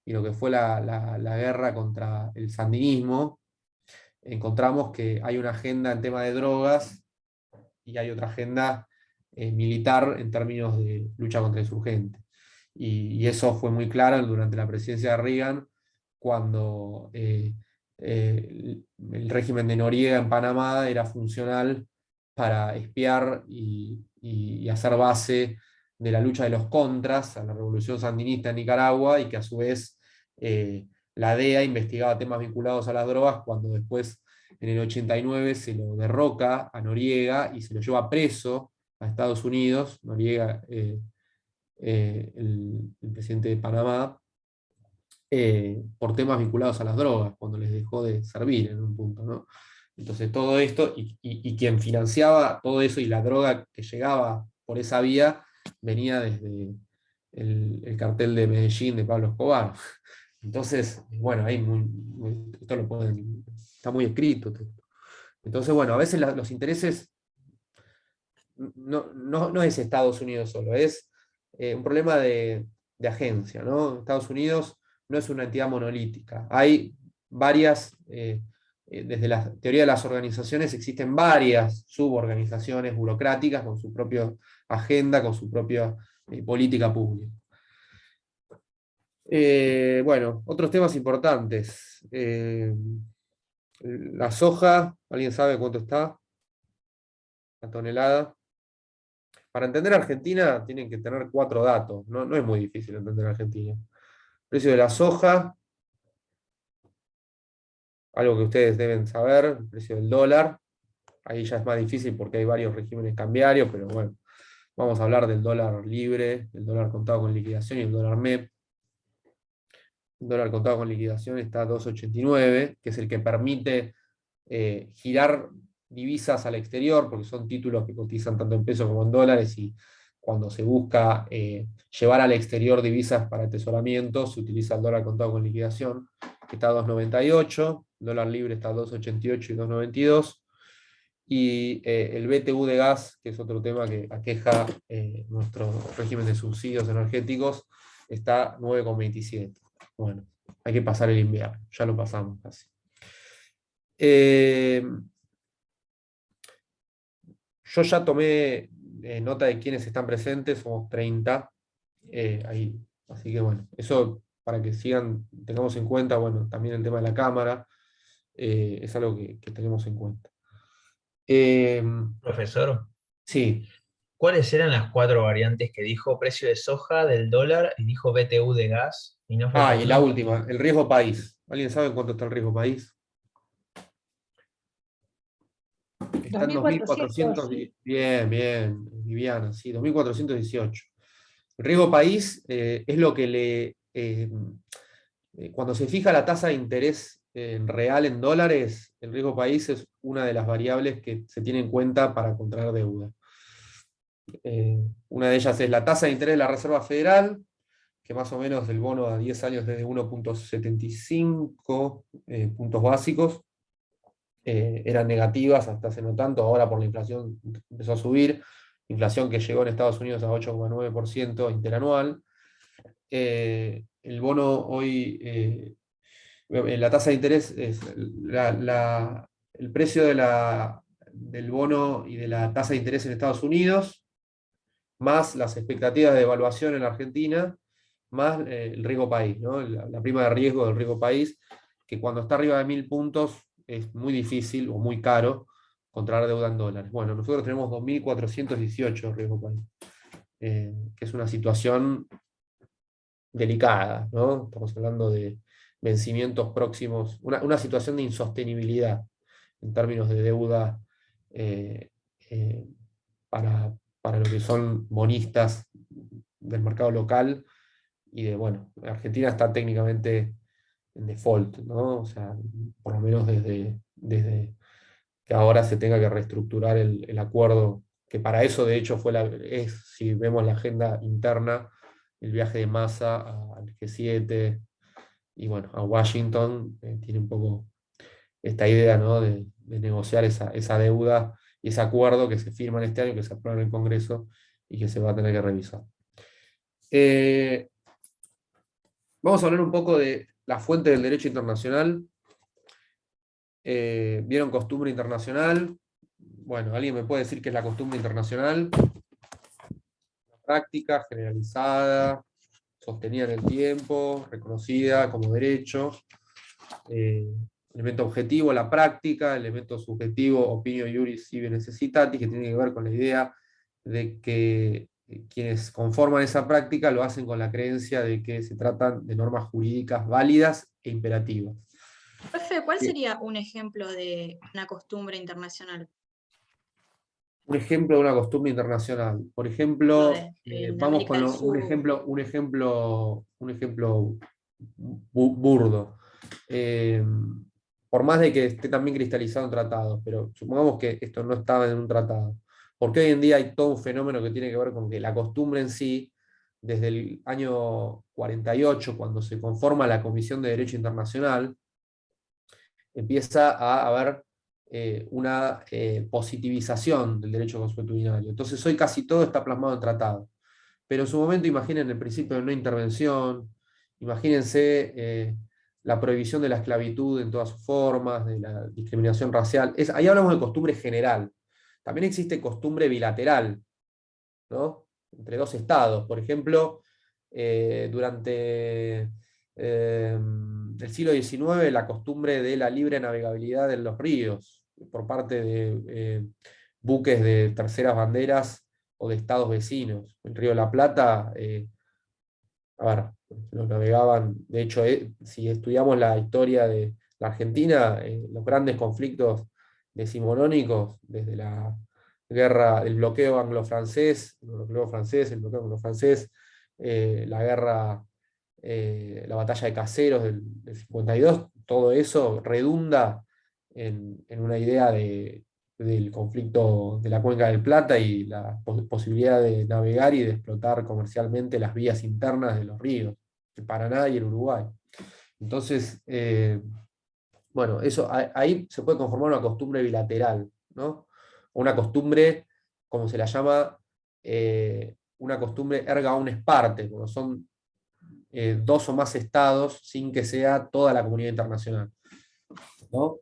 y lo que fue la guerra contra el sandinismo, encontramos que hay una agenda en tema de drogas y hay otra agenda militar en términos de lucha contra insurgentes. Y eso fue muy claro durante la presidencia de Reagan, cuando el régimen de Noriega en Panamá era funcional para espiar y hacer base de la lucha de los contras a la revolución sandinista en Nicaragua, y que a su vez la DEA investigaba temas vinculados a las drogas, cuando después en el 89 se lo derroca a Noriega y se lo lleva preso a Estados Unidos. Noriega, el presidente de Panamá, por temas vinculados a las drogas, cuando les dejó de servir en un punto, ¿no? Entonces todo esto, y quien financiaba todo eso y la droga que llegaba por esa vía, venía desde el cartel de Medellín de Pablo Escobar. Entonces, bueno, ahí esto está muy escrito. Entonces, bueno, a veces los intereses no es Estados Unidos solo, es un problema de agencia, ¿no? Estados Unidos no es una entidad monolítica. Hay varias, desde la teoría de las organizaciones existen varias suborganizaciones burocráticas con su propia agenda, con su propia política pública. Bueno, otros temas importantes. La soja, ¿alguien sabe cuánto está? La tonelada. Para entender Argentina tienen que tener 4 datos, no es muy difícil entender Argentina. Precio de la soja, algo que ustedes deben saber, el precio del dólar, ahí ya es más difícil porque hay varios regímenes cambiarios, pero bueno, vamos a hablar del dólar libre, el dólar contado con liquidación y el dólar MEP. El dólar contado con liquidación está a 2,89, que es el que permite girar divisas al exterior, porque son títulos que cotizan tanto en pesos como en dólares, y cuando se busca llevar al exterior divisas para atesoramiento, se utiliza el dólar contado con liquidación, que está a 2,98, el dólar libre está a 2,88 y 2,92, y el BTU de gas, que es otro tema que aqueja nuestro régimen de subsidios energéticos, está a 9,27. Bueno, hay que pasar el invierno, ya lo pasamos casi. Yo ya tomé nota de quiénes están presentes, somos 30 ahí. Así que bueno, eso para que sigan, tengamos en cuenta, bueno, también el tema de la cámara, es algo que tenemos en cuenta. Profesor, Sí, ¿cuáles eran las 4 variantes que dijo? Precio de soja, del dólar, y dijo BTU de gas, y no y la repitió. última, el riesgo país. ¿Alguien sabe en cuánto está el riesgo país? Está en 2.400, 2.400. bien, bien, Viviana, sí, 2.418. El riesgo país es lo que cuando se fija la tasa de interés en real en dólares, el riesgo país es una de las variables que se tiene en cuenta para contraer deuda. Una de ellas es la tasa de interés de la Reserva Federal, que más o menos el bono a 10 años es de 1,75 puntos básicos. Eran negativas hasta hace no tanto, ahora por la inflación empezó a subir, inflación que llegó en Estados Unidos a 8,9% interanual. El bono hoy, la tasa de interés es el precio del bono y de la tasa de interés en Estados Unidos, más las expectativas de evaluación en la Argentina, más el riesgo país, ¿no? La prima de riesgo del riesgo país, que cuando está arriba de 1.000 puntos es muy difícil o muy caro contraer deuda en dólares. Bueno, nosotros tenemos 2.418 riesgo país, que es una situación delicada, ¿no? Estamos hablando de vencimientos próximos, una situación de insostenibilidad en términos de deuda eh, eh, para lo que son bonistas del mercado local y bueno, Argentina está técnicamente en default, ¿no? O sea, por lo menos desde que ahora se tenga que reestructurar el acuerdo, que para eso de hecho si vemos la agenda interna, el viaje de Massa al G7 y bueno, a Washington, tiene un poco esta idea, ¿no? de negociar esa deuda y ese acuerdo que se firma en este año, que se aprueba en el Congreso y que se va a tener que revisar. Vamos a hablar un poco de la fuente del derecho internacional. ¿Vieron costumbre internacional? Bueno, ¿alguien me puede decir qué es la costumbre internacional? Una práctica generalizada, sostenida en el tiempo, reconocida como derecho. Elemento objetivo, la práctica; elemento subjetivo, opinio iuris sibi necessitatis, que tiene que ver con la idea de que quienes conforman esa práctica lo hacen con la creencia de que se tratan de normas jurídicas válidas e imperativas. Profe, ¿cuál sería un ejemplo de una costumbre internacional? Un ejemplo de una costumbre internacional. Por ejemplo, De vamos América con del un Sur. ejemplo burdo. Eh, por más de que esté también cristalizado en tratados, pero supongamos que esto no estaba en un tratado. Porque hoy en día hay todo un fenómeno que tiene que ver con que la costumbre en sí, desde el año 48, cuando se conforma la Comisión de Derecho Internacional, empieza a haber una positivización del derecho consuetudinario. Entonces hoy casi todo está plasmado en tratado. Pero en su momento imaginen el principio de no intervención, imagínense la prohibición de la esclavitud en todas sus formas, de la discriminación racial. Ahí hablamos de costumbre general. También existe costumbre bilateral, ¿no? Entre dos estados. Por ejemplo, durante el siglo XIX, la costumbre de la libre navegabilidad en los ríos por parte de buques de terceras banderas o de estados vecinos. El río de la Plata, a ver, lo navegaban, de hecho, si estudiamos la historia de la Argentina, los grandes conflictos decimonónicos, desde la guerra, el bloqueo anglo-francés, el bloqueo anglo-francés, la guerra, la batalla de Caseros del 52, todo eso redunda en una idea de del conflicto de la Cuenca del Plata y la posibilidad de navegar y de explotar comercialmente las vías internas de los ríos, el Paraná y el Uruguay. Entonces, bueno, eso, ahí se puede conformar una costumbre bilateral, ¿no? O una costumbre, como se la llama, una costumbre erga omnes parte, cuando son dos o más estados sin que sea toda la comunidad internacional, ¿no?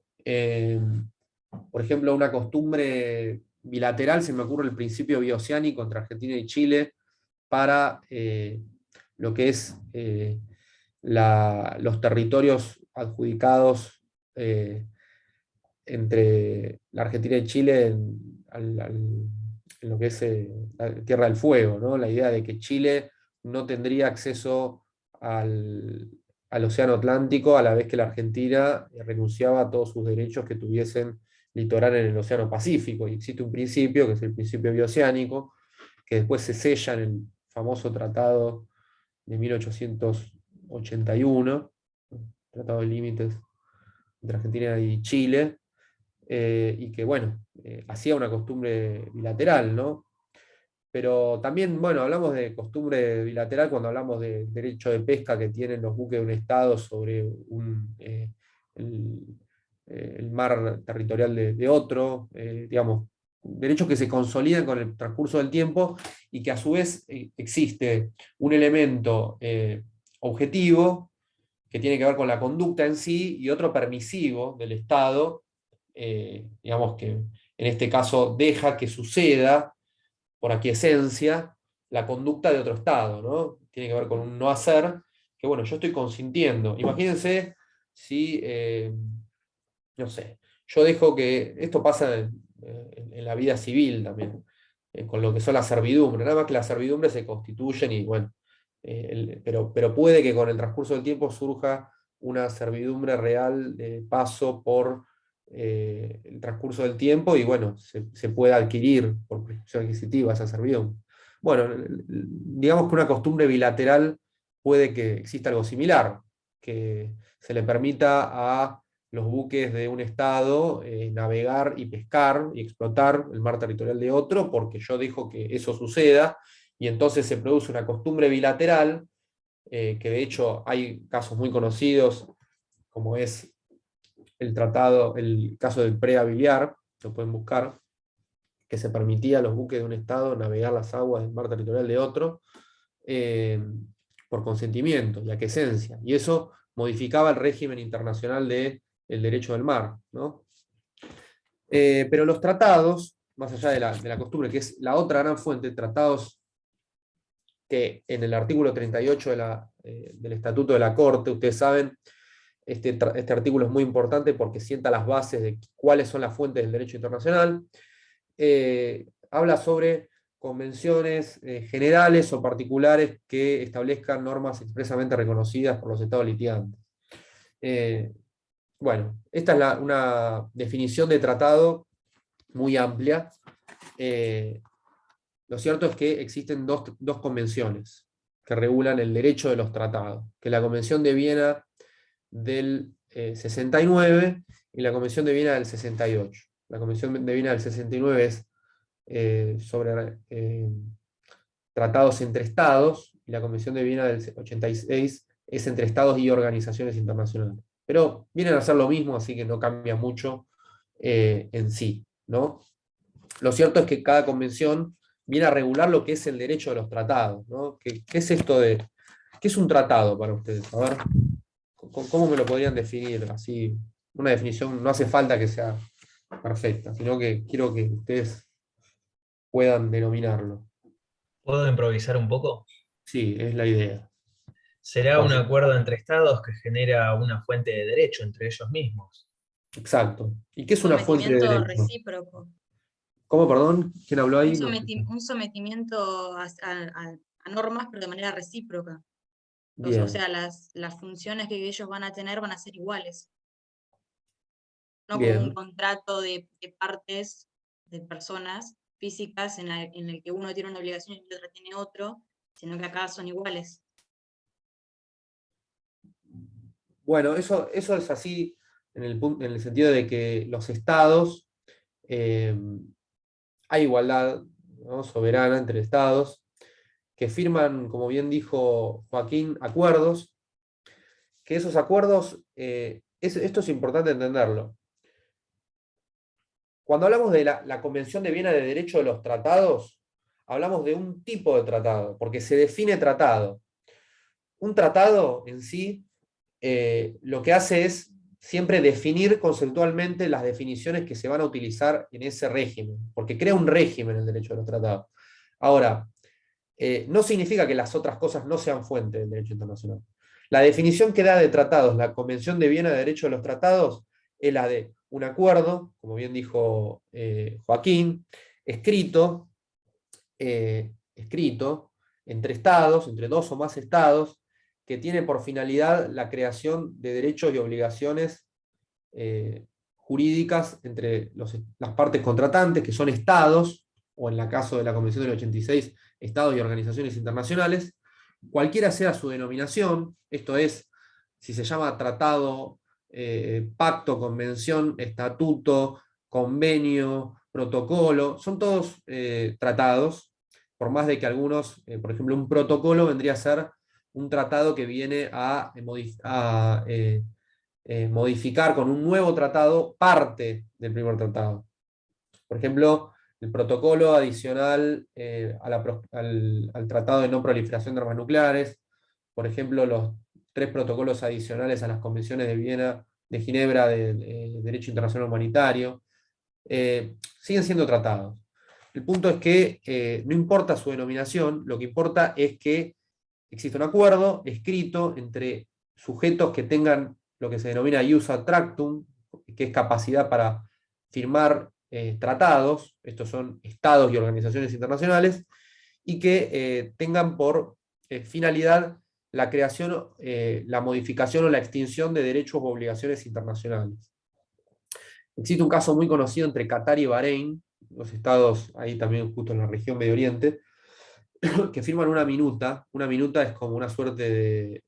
Por ejemplo, una costumbre bilateral, se me ocurre el principio bioceánico entre Argentina y Chile para lo que es los territorios adjudicados entre la Argentina y Chile en lo que es la Tierra del Fuego, ¿no? La idea de que Chile no tendría acceso al Océano Atlántico, a la vez que la Argentina renunciaba a todos sus derechos que tuviesen litoral en el Océano Pacífico. Y existe un principio, que es el principio bioceánico, que después se sella en el famoso tratado de 1881, Tratado de Límites entre Argentina y Chile, y que, bueno, hacía una costumbre bilateral, ¿no? Pero también, bueno, hablamos de costumbre bilateral cuando hablamos de derecho de pesca que tienen los buques de un Estado sobre el, el mar territorial de otro, digamos, derechos que se consolidan con el transcurso del tiempo y que a su vez existe un elemento objetivo que tiene que ver con la conducta en sí y otro permisivo del Estado, digamos que en este caso deja que suceda por aquiescencia la conducta de otro Estado, ¿no? Tiene que ver con un no hacer, que bueno, yo estoy consintiendo. Imagínense si, no sé, yo dejo que, esto pasa en la vida civil también, con lo que son las servidumbres, nada más que las servidumbres se constituyen y bueno, pero puede que con el transcurso del tiempo surja una servidumbre real de paso por el transcurso del tiempo y bueno, se puede adquirir por prescripción adquisitiva esa servidumbre. Bueno, digamos que una costumbre bilateral puede que exista algo similar, que se le permita a los buques de un estado navegar y pescar y explotar el mar territorial de otro, porque yo dejo que eso suceda, y entonces se produce una costumbre bilateral, que de hecho hay casos muy conocidos, como es el caso del preaviliar, lo pueden buscar, que se permitía a los buques de un estado navegar las aguas del mar territorial de otro, eh, por consentimiento y aquiescencia, y eso modificaba el régimen internacional del derecho del mar, ¿no? Pero los tratados, más allá de la costumbre, que es la otra gran fuente, tratados que en el artículo 38 del Estatuto de la Corte, ustedes saben, este artículo es muy importante porque sienta las bases de cuáles son las fuentes del derecho internacional. Habla sobre convenciones generales o particulares que establezcan normas expresamente reconocidas por los estados litigantes. Bueno, esta es una definición de tratado muy amplia. Lo cierto es que existen dos convenciones que regulan el derecho de los tratados, que es la Convención de Viena del 69 y la Convención de Viena del 68. La Convención de Viena del 69 es sobre tratados entre estados, y la Convención de Viena del 86 es entre estados y organizaciones internacionales. Pero vienen a ser lo mismo, así que no cambia mucho en sí, ¿no? Lo cierto es que cada convención viene a regular lo que es el derecho de los tratados, ¿no? ¿Qué es esto de... ¿Qué es un tratado para ustedes? A ver, ¿cómo me lo podrían definir? Así, una definición no hace falta que sea perfecta, sino que quiero que ustedes puedan denominarlo. ¿Puedo improvisar un poco? Sí, es la idea. Será un acuerdo entre estados que genera una fuente de derecho entre ellos mismos. Exacto. ¿Y qué es una fuente de Sometimiento derecho? recíproco. ¿Cómo, perdón? ¿Quién habló ahí? Un sometimiento a normas, pero de manera recíproca. O Bien, sea, las funciones que ellos van a tener van a ser iguales. No como un bien. contrato de partes, de personas físicas en el que uno tiene una obligación y el otro tiene otro, sino que acá son iguales. Bueno, eso es así en el sentido de que los estados hay igualdad, ¿no?, soberana entre estados, que firman, como bien dijo Joaquín, acuerdos, que esos acuerdos, esto es importante entenderlo. Cuando hablamos de la Convención de Viena de Derecho de los Tratados, hablamos de un tipo de tratado, porque se define tratado. Un tratado en sí lo que hace es siempre definir conceptualmente las definiciones que se van a utilizar en ese régimen, porque crea un régimen el derecho de los tratados. Ahora, no significa que las otras cosas no sean fuente del derecho internacional. La definición que da de tratados la Convención de Viena de Derecho de los Tratados es la de un acuerdo, como bien dijo Joaquín, escrito entre estados, entre dos o más estados, que tiene por finalidad la creación de derechos y obligaciones jurídicas entre las partes contratantes, que son estados, o en el caso de la Convención del 86, estados y organizaciones internacionales, cualquiera sea su denominación, esto es, si se llama tratado, pacto, convención, estatuto, convenio, protocolo, son todos tratados, por más de que algunos, por ejemplo, un protocolo vendría a ser un tratado que viene a modificar con un nuevo tratado parte del primer tratado. Por ejemplo, el protocolo adicional al Tratado de No Proliferación de Armas Nucleares, por ejemplo, los 3 protocolos adicionales a las convenciones de Viena, de Ginebra, de Derecho Internacional Humanitario, siguen siendo tratados. El punto es que no importa su denominación, lo que importa es que existe un acuerdo escrito entre sujetos que tengan lo que se denomina ius ad tractum, que es capacidad para firmar tratados, estos son estados y organizaciones internacionales, y que tengan por finalidad la creación, la modificación o la extinción de derechos u obligaciones internacionales. Existe un caso muy conocido entre Qatar y Bahrein, los estados ahí también justo en la región Medio Oriente, que firman una minuta. Una minuta es como una suerte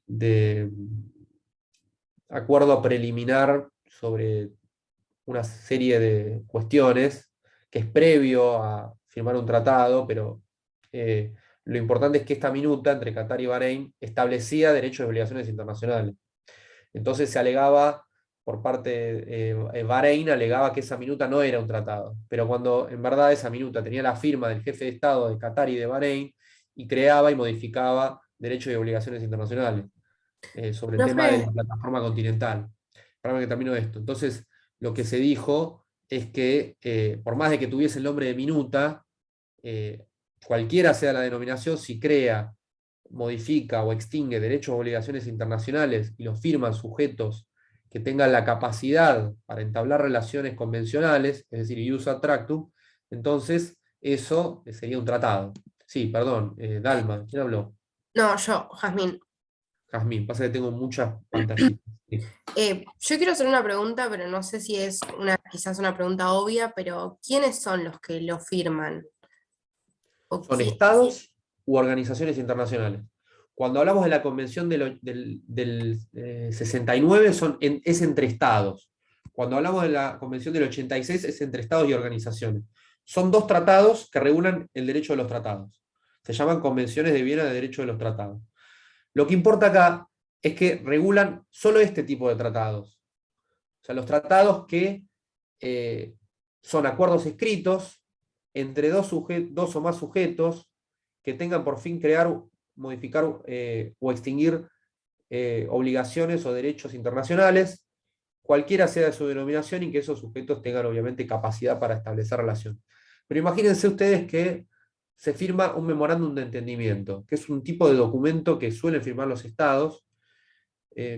de acuerdo preliminar sobre una serie de cuestiones que es previo a firmar un tratado, pero lo importante es que esta minuta entre Qatar y Bahrein establecía derechos y obligaciones internacionales. Entonces se alegaba, por parte de Bahrein, alegaba que esa minuta no era un tratado, pero cuando en verdad esa minuta tenía la firma del jefe de Estado de Qatar y de Bahrein, y creaba y modificaba derechos y obligaciones internacionales sobre el tema de Profe, la plataforma continental. Para que termino esto. Entonces, lo que se dijo es que, por más de que tuviese el nombre de minuta, cualquiera sea la denominación, si crea, modifica o extingue derechos o obligaciones internacionales y los firman sujetos que tengan la capacidad para entablar relaciones convencionales, es decir, ius ad tractum, entonces eso sería un tratado. Sí, perdón, Dalma, ¿quién habló? no, yo, Jazmín. Jazmín, pasa que tengo muchas pantallitas. Sí. Yo quiero hacer una pregunta, pero no sé si es quizás una pregunta obvia, pero ¿quiénes son los que lo firman? Son estados u organizaciones internacionales. Cuando hablamos de la Convención del 69 es entre estados. Cuando hablamos de la Convención del 86 es entre estados y organizaciones. Son 2 tratados que regulan el derecho de los tratados. Se llaman Convenciones de Viena de Derecho de los Tratados. Lo que importa acá es que regulan solo este tipo de tratados. O sea, los tratados que son acuerdos escritos entre dos o más sujetos que tengan por fin crear, modificar o extinguir obligaciones o derechos internacionales, cualquiera sea su denominación, y que esos sujetos tengan obviamente capacidad para establecer relación. Pero imagínense ustedes que se firma un memorándum de entendimiento, que es un tipo de documento que suelen firmar los estados.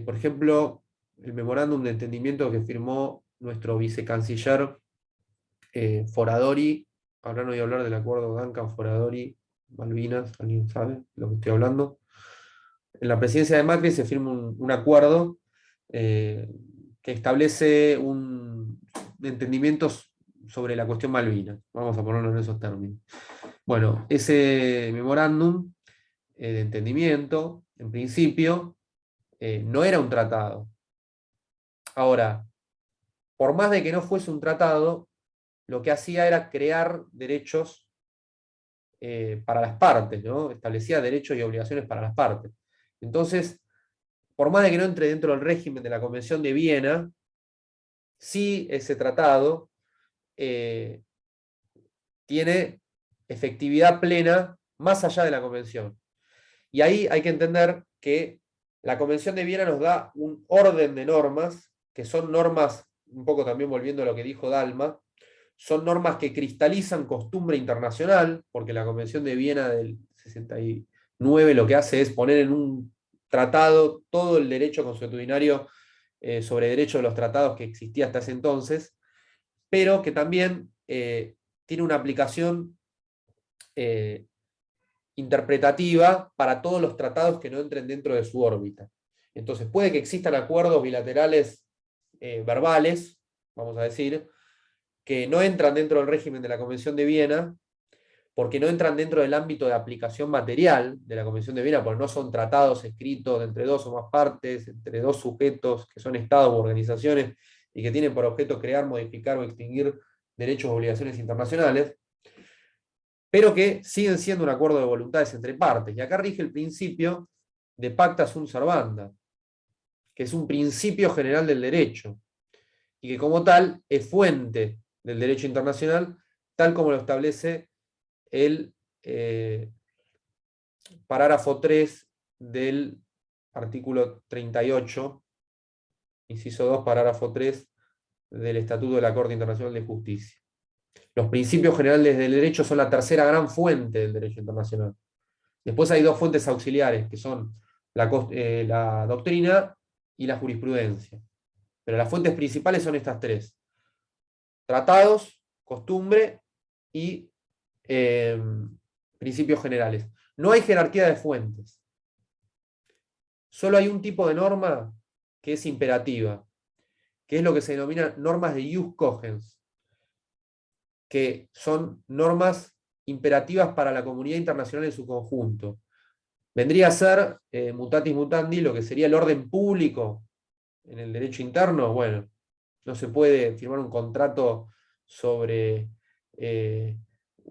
Por ejemplo, el memorándum de entendimiento que firmó nuestro vicecanciller Foradori. Habrán oído hablar del acuerdo Duncan-Foradori-Malvinas, ¿alguien sabe de lo que estoy hablando? En la presidencia de Macri se firma un acuerdo que establece un entendimiento sobre la cuestión Malvinas. Vamos a ponerlo en esos términos. Bueno, ese memorándum de entendimiento, en principio, no era un tratado. Ahora, por más de que no fuese un tratado, lo que hacía era crear derechos para las partes, ¿no? Establecía derechos y obligaciones para las partes. Entonces, por más de que no entre dentro del régimen de la Convención de Viena, sí ese tratado tiene efectividad plena más allá de la Convención. Y ahí hay que entender que la Convención de Viena nos da un orden de normas, que son normas, un poco también volviendo a lo que dijo Dalma, son normas que cristalizan costumbre internacional, porque la Convención de Viena del 69 lo que hace es poner en un tratado todo el derecho consuetudinario sobre derechos de los tratados que existía hasta ese entonces, pero que también tiene una aplicación interpretativa para todos los tratados que no entren dentro de su órbita. Entonces puede que existan acuerdos bilaterales verbales, vamos a decir, que no entran dentro del régimen de la Convención de Viena, porque no entran dentro del ámbito de aplicación material de la Convención de Viena, porque no son tratados escritos entre dos o más partes, entre dos sujetos que son estados u organizaciones y que tienen por objeto crear, modificar o extinguir derechos o obligaciones internacionales, pero que siguen siendo un acuerdo de voluntades entre partes. Y acá rige el principio de pacta sunt servanda, que es un principio general del derecho, y que como tal es fuente del derecho internacional, tal como lo establece el parágrafo 3 del artículo 38, inciso 2, parágrafo 3 del Estatuto de la Corte Internacional de Justicia. Los principios generales del derecho son la tercera gran fuente del derecho internacional. Después hay dos fuentes auxiliares, que son la doctrina y la jurisprudencia. Pero las fuentes principales son estas tres: tratados, costumbre y principios generales. No hay jerarquía de fuentes. Solo hay un tipo de norma que es imperativa, que es lo que se denomina normas de ius cogens, que son normas imperativas para la comunidad internacional en su conjunto. Vendría a ser, mutatis mutandi, lo que sería el orden público en el derecho interno. Bueno, no se puede firmar un contrato sobre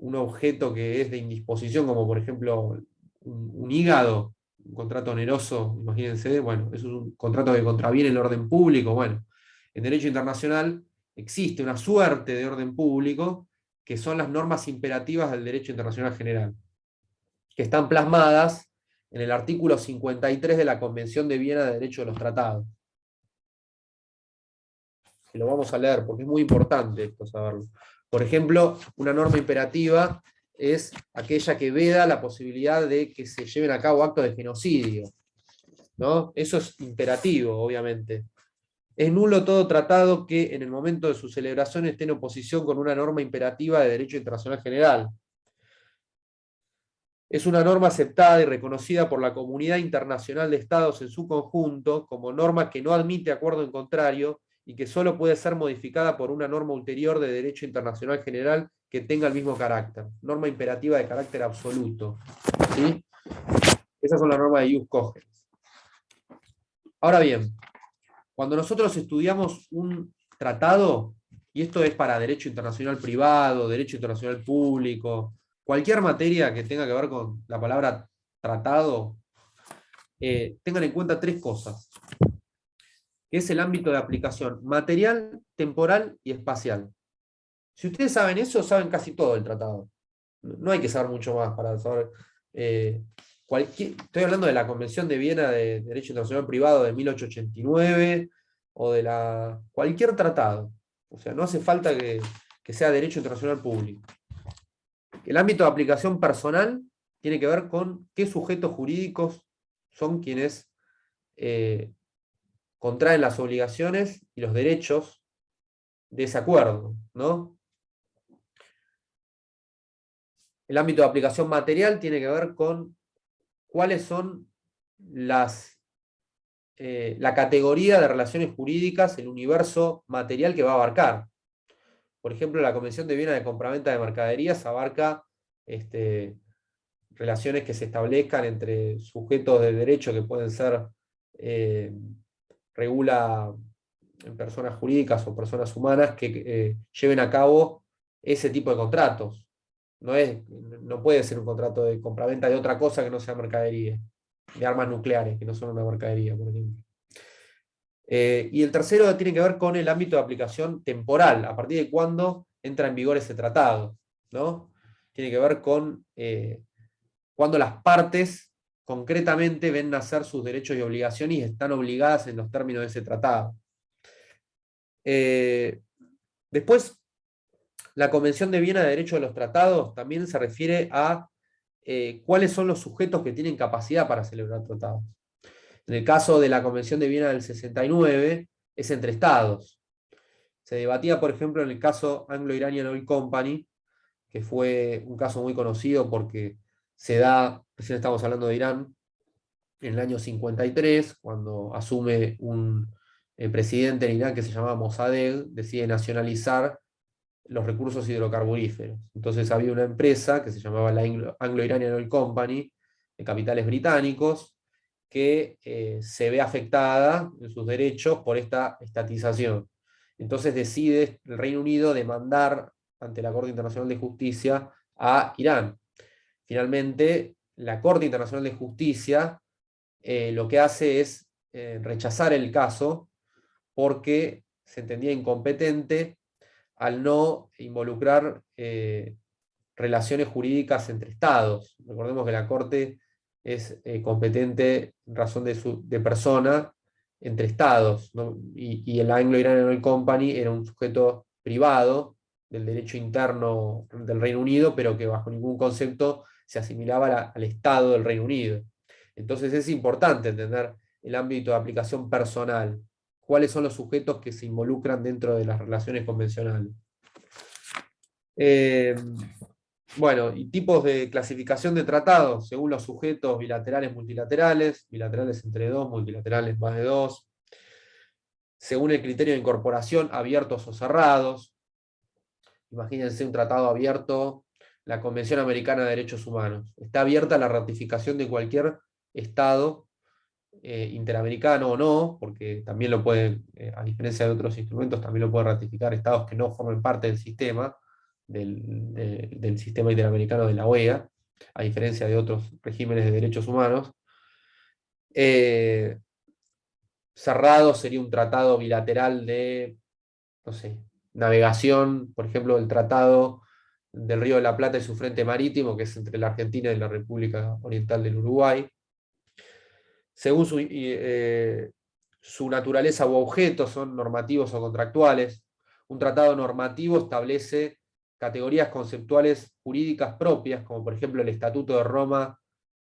un objeto que es de indisposición, como por ejemplo un hígado, un contrato oneroso, imagínense. Bueno, eso es un contrato que contraviene el orden público. Bueno, en derecho internacional existe una suerte de orden público que son las normas imperativas del derecho internacional general, que están plasmadas en el artículo 53 de la Convención de Viena de Derecho de los Tratados. Que lo vamos a leer porque es muy importante esto saberlo. Por ejemplo, una norma imperativa es aquella que veda la posibilidad de que se lleven a cabo actos de genocidio, ¿no? Eso es imperativo, obviamente. Es nulo todo tratado que en el momento de su celebración esté en oposición con una norma imperativa de derecho internacional general. Es una norma aceptada y reconocida por la comunidad internacional de estados en su conjunto como norma que no admite acuerdo en contrario y que solo puede ser modificada por una norma ulterior de derecho internacional general que tenga el mismo carácter. Norma imperativa de carácter absoluto. ¿Sí? Esas son las normas de ius cogens. Ahora bien, cuando nosotros estudiamos un tratado, y esto es para derecho internacional privado, derecho internacional público, cualquier materia que tenga que ver con la palabra tratado, tengan en cuenta tres cosas, que es el ámbito de aplicación material, temporal y espacial. Si ustedes saben eso, saben casi todo del tratado. No hay que saber mucho más para saber. Estoy hablando de la Convención de Viena de Derecho Internacional Privado de 1889 o de cualquier tratado. O sea, no hace falta que sea Derecho Internacional Público. El ámbito de aplicación personal tiene que ver con qué sujetos jurídicos son quienes contraen las obligaciones y los derechos de ese acuerdo, ¿no? El ámbito de aplicación material tiene que ver con cuáles son la categoría de relaciones jurídicas, el universo material que va a abarcar. Por ejemplo, la Convención de Viena de compraventa de mercaderías abarca relaciones que se establezcan entre sujetos de derecho que pueden ser, regula personas jurídicas o personas humanas que lleven a cabo ese tipo de contratos. No puede ser un contrato de compraventa de otra cosa que no sea mercadería, de armas nucleares, que no son una mercadería, por ejemplo. Y el tercero tiene que ver con el ámbito de aplicación temporal, a partir de cuándo entra en vigor ese tratado, ¿no? Tiene que ver con cuándo las partes concretamente ven nacer sus derechos y obligaciones y están obligadas en los términos de ese tratado. Después, la Convención de Viena de Derecho de los Tratados también se refiere a cuáles son los sujetos que tienen capacidad para celebrar tratados. En el caso de la Convención de Viena del 69, es entre estados. Se debatía, por ejemplo, en el caso Anglo-Iranian Oil Company, que fue un caso muy conocido porque se da, recién estamos hablando de Irán, en el año 53, cuando asume un presidente en Irán que se llamaba Mossadegh, decide nacionalizar los recursos hidrocarburíferos. Entonces había una empresa que se llamaba la Anglo-Iranian Oil Company, de capitales británicos, que se ve afectada en sus derechos por esta estatización. Entonces decide el Reino Unido demandar ante la Corte Internacional de Justicia a Irán. Finalmente, la Corte Internacional de Justicia lo que hace es rechazar el caso porque se entendía incompetente al no involucrar relaciones jurídicas entre estados. Recordemos que la Corte es competente en razón de persona entre estados, ¿no? Y el Anglo-Iranian Oil Company era un sujeto privado del derecho interno del Reino Unido, pero que bajo ningún concepto se asimilaba al Estado del Reino Unido. Entonces es importante entender el ámbito de aplicación personal, cuáles son los sujetos que se involucran dentro de las relaciones convencionales. Bueno, y tipos de clasificación de tratados, según los sujetos bilaterales, multilaterales, bilaterales entre dos, multilaterales más de dos, según el criterio de incorporación, abiertos o cerrados. Imagínense un tratado abierto, la Convención Americana de Derechos Humanos. Está abierta a la ratificación de cualquier Estado interamericano o no, porque también lo pueden, a diferencia de otros instrumentos, también lo pueden ratificar estados que no formen parte del sistema, del sistema interamericano de la OEA, a diferencia de otros regímenes de derechos humanos. Cerrado sería un tratado bilateral de, no sé, navegación, por ejemplo, el Tratado del Río de la Plata y su frente marítimo, que es entre la Argentina y la República Oriental del Uruguay. Según su naturaleza u objeto, son normativos o contractuales. Un tratado normativo establece categorías conceptuales jurídicas propias, como por ejemplo el Estatuto de Roma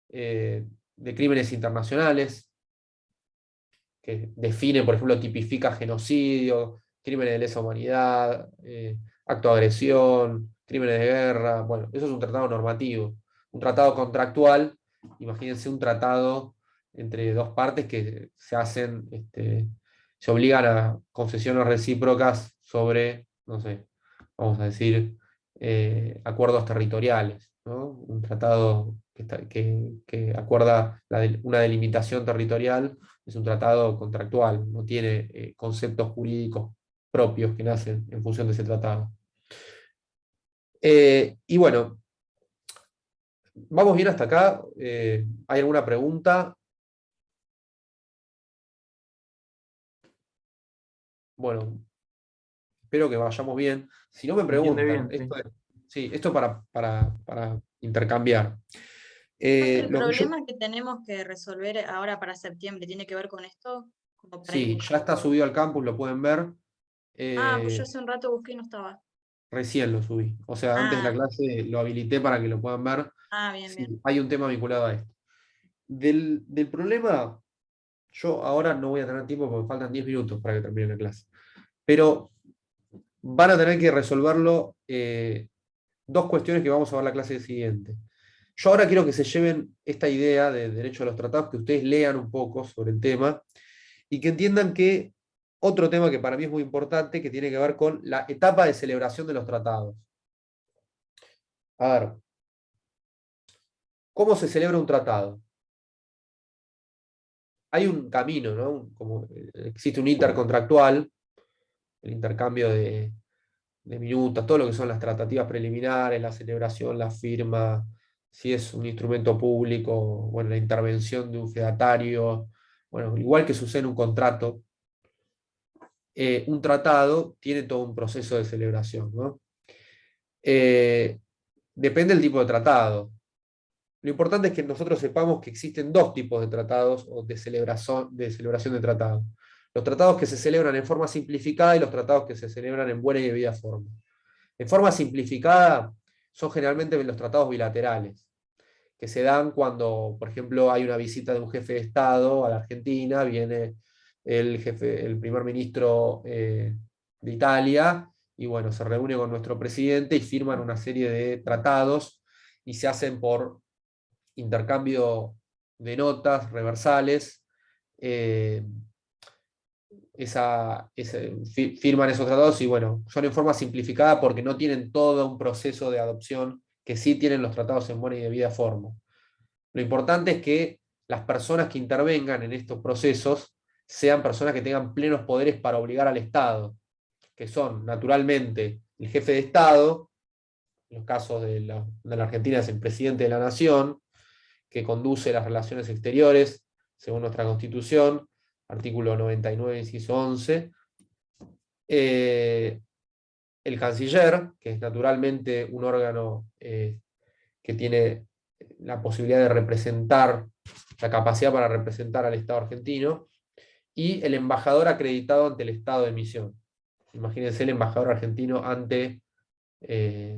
de Crímenes Internacionales, que define, por ejemplo, tipifica genocidio, crímenes de lesa humanidad, acto de agresión, crímenes de guerra. Bueno, eso es un tratado normativo. Un tratado contractual, imagínense un tratado entre dos partes que se hacen, se obligan a concesiones recíprocas sobre, no sé, vamos a decir, acuerdos territoriales, ¿no? Un tratado que acuerda una delimitación territorial es un tratado contractual, no tiene conceptos jurídicos propios que nacen en función de ese tratado. Y bueno, vamos bien hasta acá. ¿Hay alguna pregunta? Bueno, espero que vayamos bien. Si no me preguntan, bien, sí. esto para intercambiar. El Lo que yo- problema que tenemos que resolver ahora para septiembre tiene que ver con esto, como para sí, ya está incorporarlo. subido al campus, lo pueden ver. Pues yo hace un rato busqué y no estaba. Recién lo subí. O sea, antes de la clase lo habilité para que lo puedan ver. Bien, Sí, bien. hay un tema vinculado a esto. Del problema, yo ahora no voy a tener tiempo porque faltan 10 minutos para que termine la clase. Pero van a tener que resolverlo dos cuestiones que vamos a ver la clase siguiente. Yo ahora quiero que se lleven esta idea de derecho a los tratados, que ustedes lean un poco sobre el tema y que entiendan que otro tema que para mí es muy importante, que tiene que ver con la etapa de celebración de los tratados. A ver, ¿cómo se celebra un tratado? hay un camino, ¿no? Como existe un intercontractual, el intercambio de minutas, todo lo que son las tratativas preliminares, la celebración, la firma, si es un instrumento público, bueno, la intervención de un fedatario, bueno, igual que sucede en un contrato, un tratado tiene todo un proceso de celebración, ¿no? Depende del tipo de tratado. Lo importante es que nosotros sepamos que existen dos tipos de tratados o de celebración de tratados. Los tratados que se celebran en forma simplificada y los tratados que se celebran en buena y debida forma. En forma simplificada son generalmente los tratados bilaterales, que se dan cuando, por ejemplo, hay una visita de un jefe de Estado a la Argentina, viene el primer ministro de Italia, y bueno, se reúne con nuestro presidente y firman una serie de tratados y se hacen por intercambio de notas reversales. Firman esos tratados y bueno, son en forma simplificada porque no tienen todo un proceso de adopción que sí tienen los tratados en buena y debida forma. Lo importante es que las personas que intervengan en estos procesos sean personas que tengan plenos poderes para obligar al Estado, que son naturalmente el jefe de Estado, en los casos de la Argentina es el presidente de la Nación, que conduce las relaciones exteriores, según nuestra Constitución, artículo 99, inciso 11. El canciller, que es naturalmente un órgano que tiene la posibilidad de representar, la capacidad para representar al Estado argentino, y el embajador acreditado ante el Estado de emisión. Imagínense el embajador argentino ante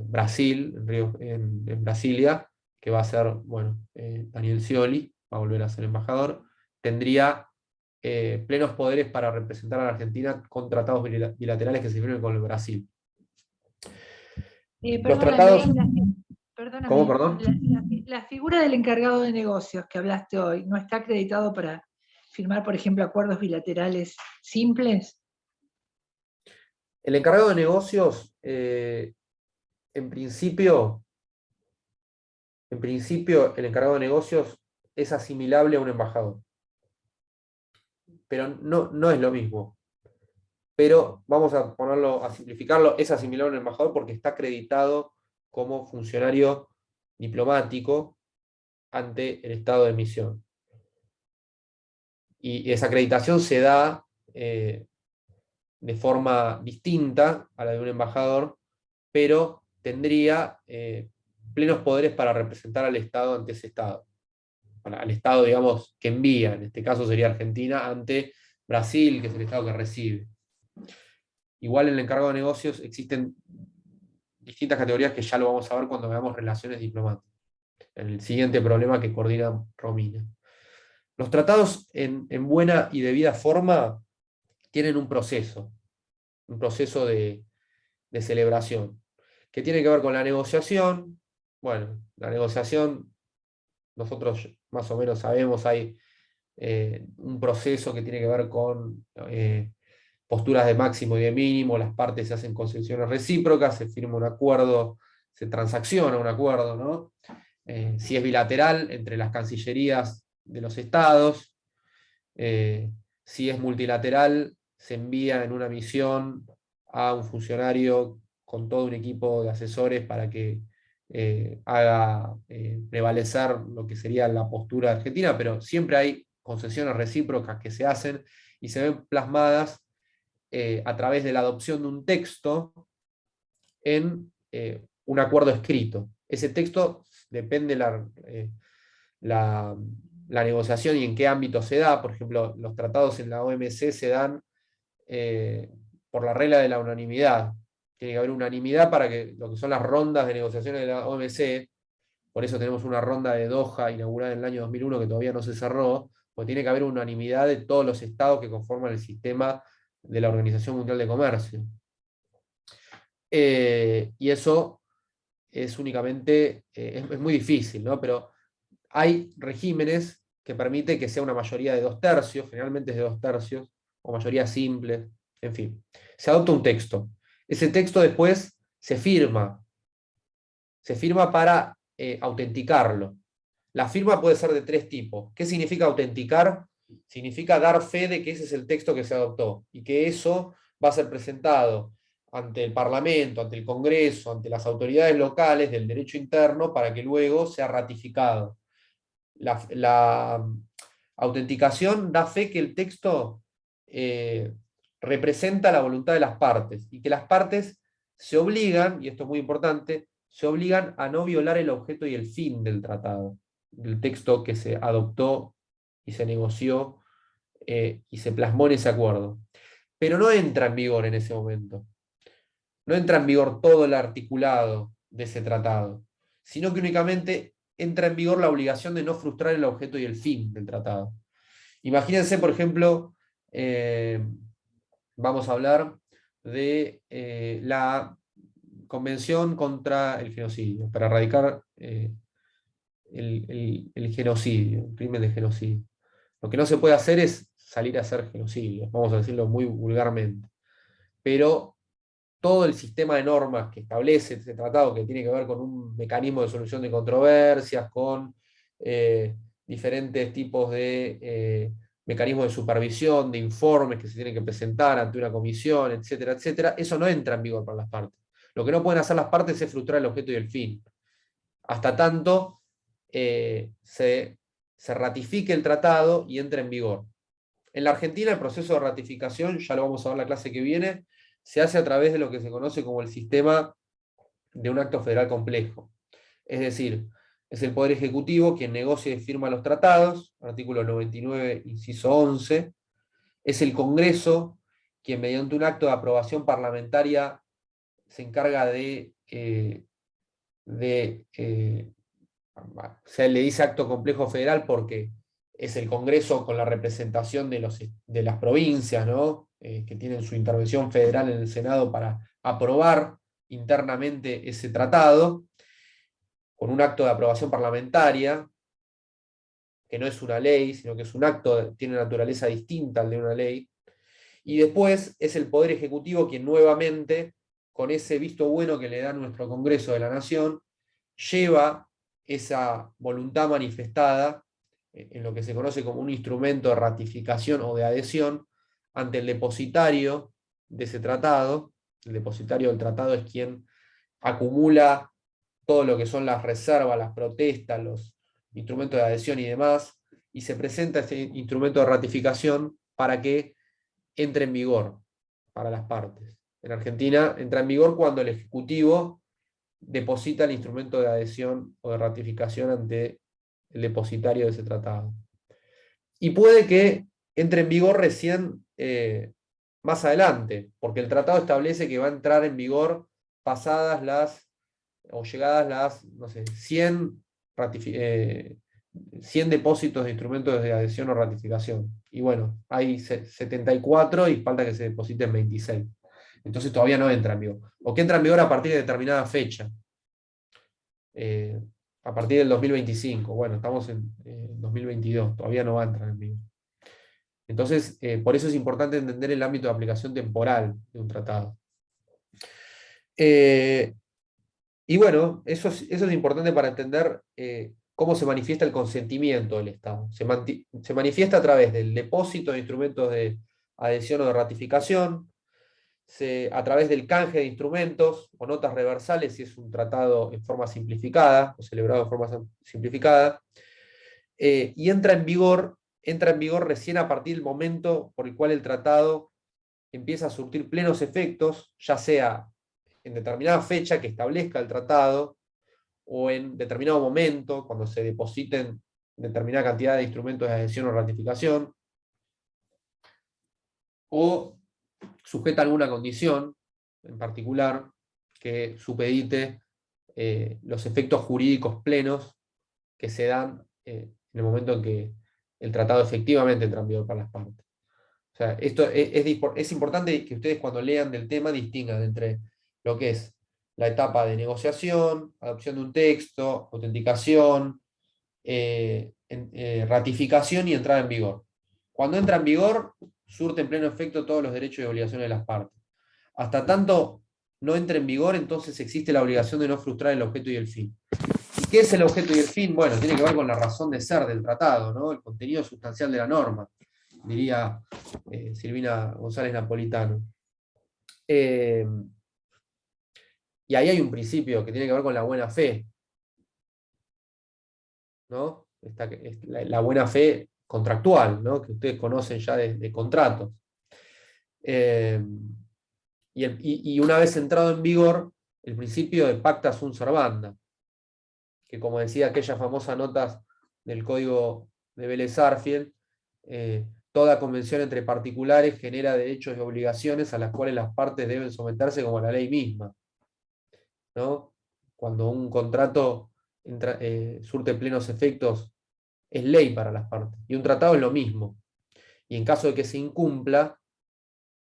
Brasil, en Brasilia, que va a ser, bueno, Daniel Scioli, va a volver a ser embajador, tendría plenos poderes para representar a la Argentina con tratados bilaterales que se firmen con el Brasil. Los Perdóname, tratados... perdóname, ¿Cómo, perdón? la figura del encargado de negocios que hablaste hoy, ¿no está acreditado para firmar, por ejemplo, acuerdos bilaterales simples? El encargado de negocios, en principio, el encargado de negocios es asimilable a un embajador. Pero no es lo mismo. Pero vamos a simplificarlo, es asimilable a un embajador porque está acreditado como funcionario diplomático ante el Estado de emisión. Y esa acreditación se da de forma distinta a la de un embajador, pero tendría plenos poderes para representar al Estado ante ese Estado. Al Estado, digamos, que envía, en este caso sería Argentina, ante Brasil, que es el Estado que recibe. Igual en el encargado de negocios existen distintas categorías que ya lo vamos a ver cuando veamos relaciones diplomáticas, en el siguiente problema que coordina Romina. Los tratados en buena y debida forma tienen un proceso de celebración, que tiene que ver con la negociación. Bueno, la negociación, nosotros más o menos sabemos, hay un proceso que tiene que ver con posturas de máximo y de mínimo, las partes se hacen concesiones recíprocas, se firma un acuerdo, se transacciona un acuerdo, ¿no? Si es bilateral, entre las cancillerías de los estados, si es multilateral, se envía en una misión a un funcionario con todo un equipo de asesores para que haga prevalecer lo que sería la postura argentina, pero siempre hay concesiones recíprocas que se hacen y se ven plasmadas a través de la adopción de un texto en un acuerdo escrito. Ese texto depende la negociación y en qué ámbito se da. Por ejemplo, los tratados en la OMC se dan por la regla de la unanimidad. Tiene que haber unanimidad para que lo que son las rondas de negociaciones de la OMC, por eso tenemos una ronda de Doha inaugurada en el año 2001 que todavía no se cerró, porque tiene que haber unanimidad de todos los estados que conforman el sistema de la Organización Mundial de Comercio. Y eso es únicamente, es muy difícil, ¿no? Pero hay regímenes que permiten que sea una mayoría de 2/3, generalmente es de 2/3, o mayoría simple, en fin. Se adopta un texto. Ese texto después se firma para autenticarlo. La firma puede ser de tres tipos. ¿Qué significa autenticar? Significa dar fe de que ese es el texto que se adoptó y que eso va a ser presentado ante el Parlamento, ante el Congreso, ante las autoridades locales del derecho interno para que luego sea ratificado. La autenticación da fe que el texto representa la voluntad de las partes y que las partes se obligan, y esto es muy importante, se obligan a no violar el objeto y el fin del tratado, del texto que se adoptó y se negoció y se plasmó en ese acuerdo. Pero no entra en vigor en ese momento. No entra en vigor todo el articulado de ese tratado, sino que únicamente entra en vigor la obligación de no frustrar el objeto y el fin del tratado. Imagínense, por ejemplo, vamos a hablar de la Convención contra el Genocidio, para erradicar el genocidio, el crimen de genocidio. Lo que no se puede hacer es salir a hacer genocidio, vamos a decirlo muy vulgarmente. Pero todo el sistema de normas que establece ese tratado, que tiene que ver con un mecanismo de solución de controversias, con diferentes tipos de mecanismos de supervisión, de informes que se tienen que presentar ante una comisión, etcétera, etcétera, eso no entra en vigor para las partes. Lo que no pueden hacer las partes es frustrar el objeto y el fin. Hasta tanto se ratifique el tratado y entre en vigor. En la Argentina el proceso de ratificación, ya lo vamos a ver la clase que viene, se hace a través de lo que se conoce como el sistema de un acto federal complejo. Es decir, es el Poder Ejecutivo quien negocia y firma los tratados, artículo 99, inciso 11. Es el Congreso quien mediante un acto de aprobación parlamentaria se encarga se le dice acto complejo federal porque es el Congreso con la representación de las provincias, ¿no? Que tienen su intervención federal en el Senado para aprobar internamente ese tratado, con un acto de aprobación parlamentaria, que no es una ley, sino que es un acto, tiene naturaleza distinta al de una ley. Y después es el Poder Ejecutivo quien nuevamente, con ese visto bueno que le da nuestro Congreso de la Nación, lleva esa voluntad manifestada en lo que se conoce como un instrumento de ratificación o de adhesión ante el depositario de ese tratado. El depositario del tratado es quien acumula todo lo que son las reservas, las protestas, los instrumentos de adhesión y demás, y se presenta ese instrumento de ratificación para que entre en vigor para las partes. En Argentina entra en vigor cuando el Ejecutivo deposita el instrumento de adhesión o de ratificación ante el depositario de ese tratado. Y puede que entre en vigor recién más adelante, porque el tratado establece que va a entrar en vigor pasadas o llegadas las, no sé, 100 depósitos de instrumentos de adhesión o ratificación. Y bueno, hay 74 y falta que se depositen 26. Entonces todavía no entra en vigor. O que entra en vigor a partir de determinada fecha. A partir del 2025. Bueno, estamos en 2022, todavía no va a entrar en vigor. Entonces, por eso es importante entender el ámbito de aplicación temporal de un tratado. Y bueno, eso es importante para entender cómo se manifiesta el consentimiento del Estado. Se manifiesta a través del depósito de instrumentos de adhesión o de ratificación, a través del canje de instrumentos o notas reversales, si es un tratado en forma simplificada, o celebrado en forma simplificada, y entra en vigor recién a partir del momento por el cual el tratado empieza a surtir plenos efectos, ya sea en determinada fecha que establezca el tratado, o en determinado momento, cuando se depositen determinada cantidad de instrumentos de adhesión o ratificación, o sujeta a alguna condición en particular que supedite los efectos jurídicos plenos que se dan en el momento en que el tratado efectivamente entra en vigor para las partes. O sea, esto es importante que ustedes cuando lean del tema distingan entre lo que es la etapa de negociación, adopción de un texto, autenticación, ratificación y entrada en vigor. Cuando entra en vigor, surte en pleno efecto todos los derechos y obligaciones de las partes. Hasta tanto no entre en vigor, entonces existe la obligación de no frustrar el objeto y el fin. ¿Qué es el objeto y el fin? Bueno, tiene que ver con la razón de ser del tratado, ¿no? El contenido sustancial de la norma, diría Silvina González Napolitano. Y ahí hay un principio que tiene que ver con la buena fe, ¿no? Es la buena fe contractual, ¿no? Que ustedes conocen ya de contratos. Y una vez entrado en vigor, el principio de pacta sunt servanda, que como decía aquella famosa nota del Código de Vélez-Sarsfield, toda convención entre particulares genera derechos y obligaciones a las cuales las partes deben someterse como a la ley misma, ¿no? Cuando un contrato surte plenos efectos, es ley para las partes. Y un tratado es lo mismo. Y en caso de que se incumpla,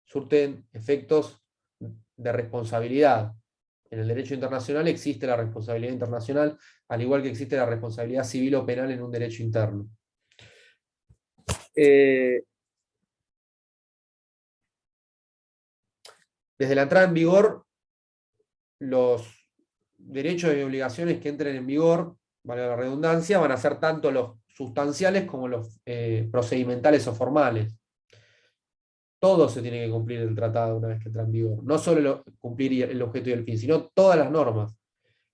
surten efectos de responsabilidad. En el derecho internacional existe la responsabilidad internacional, al igual que existe la responsabilidad civil o penal en un derecho interno. Desde la entrada en vigor, los derechos y obligaciones que entren en vigor, valga la redundancia, van a ser tanto los sustanciales como los procedimentales o formales. Todo se tiene que cumplir el tratado una vez que entra en vigor. No solo cumplir el objeto y el fin, sino todas las normas.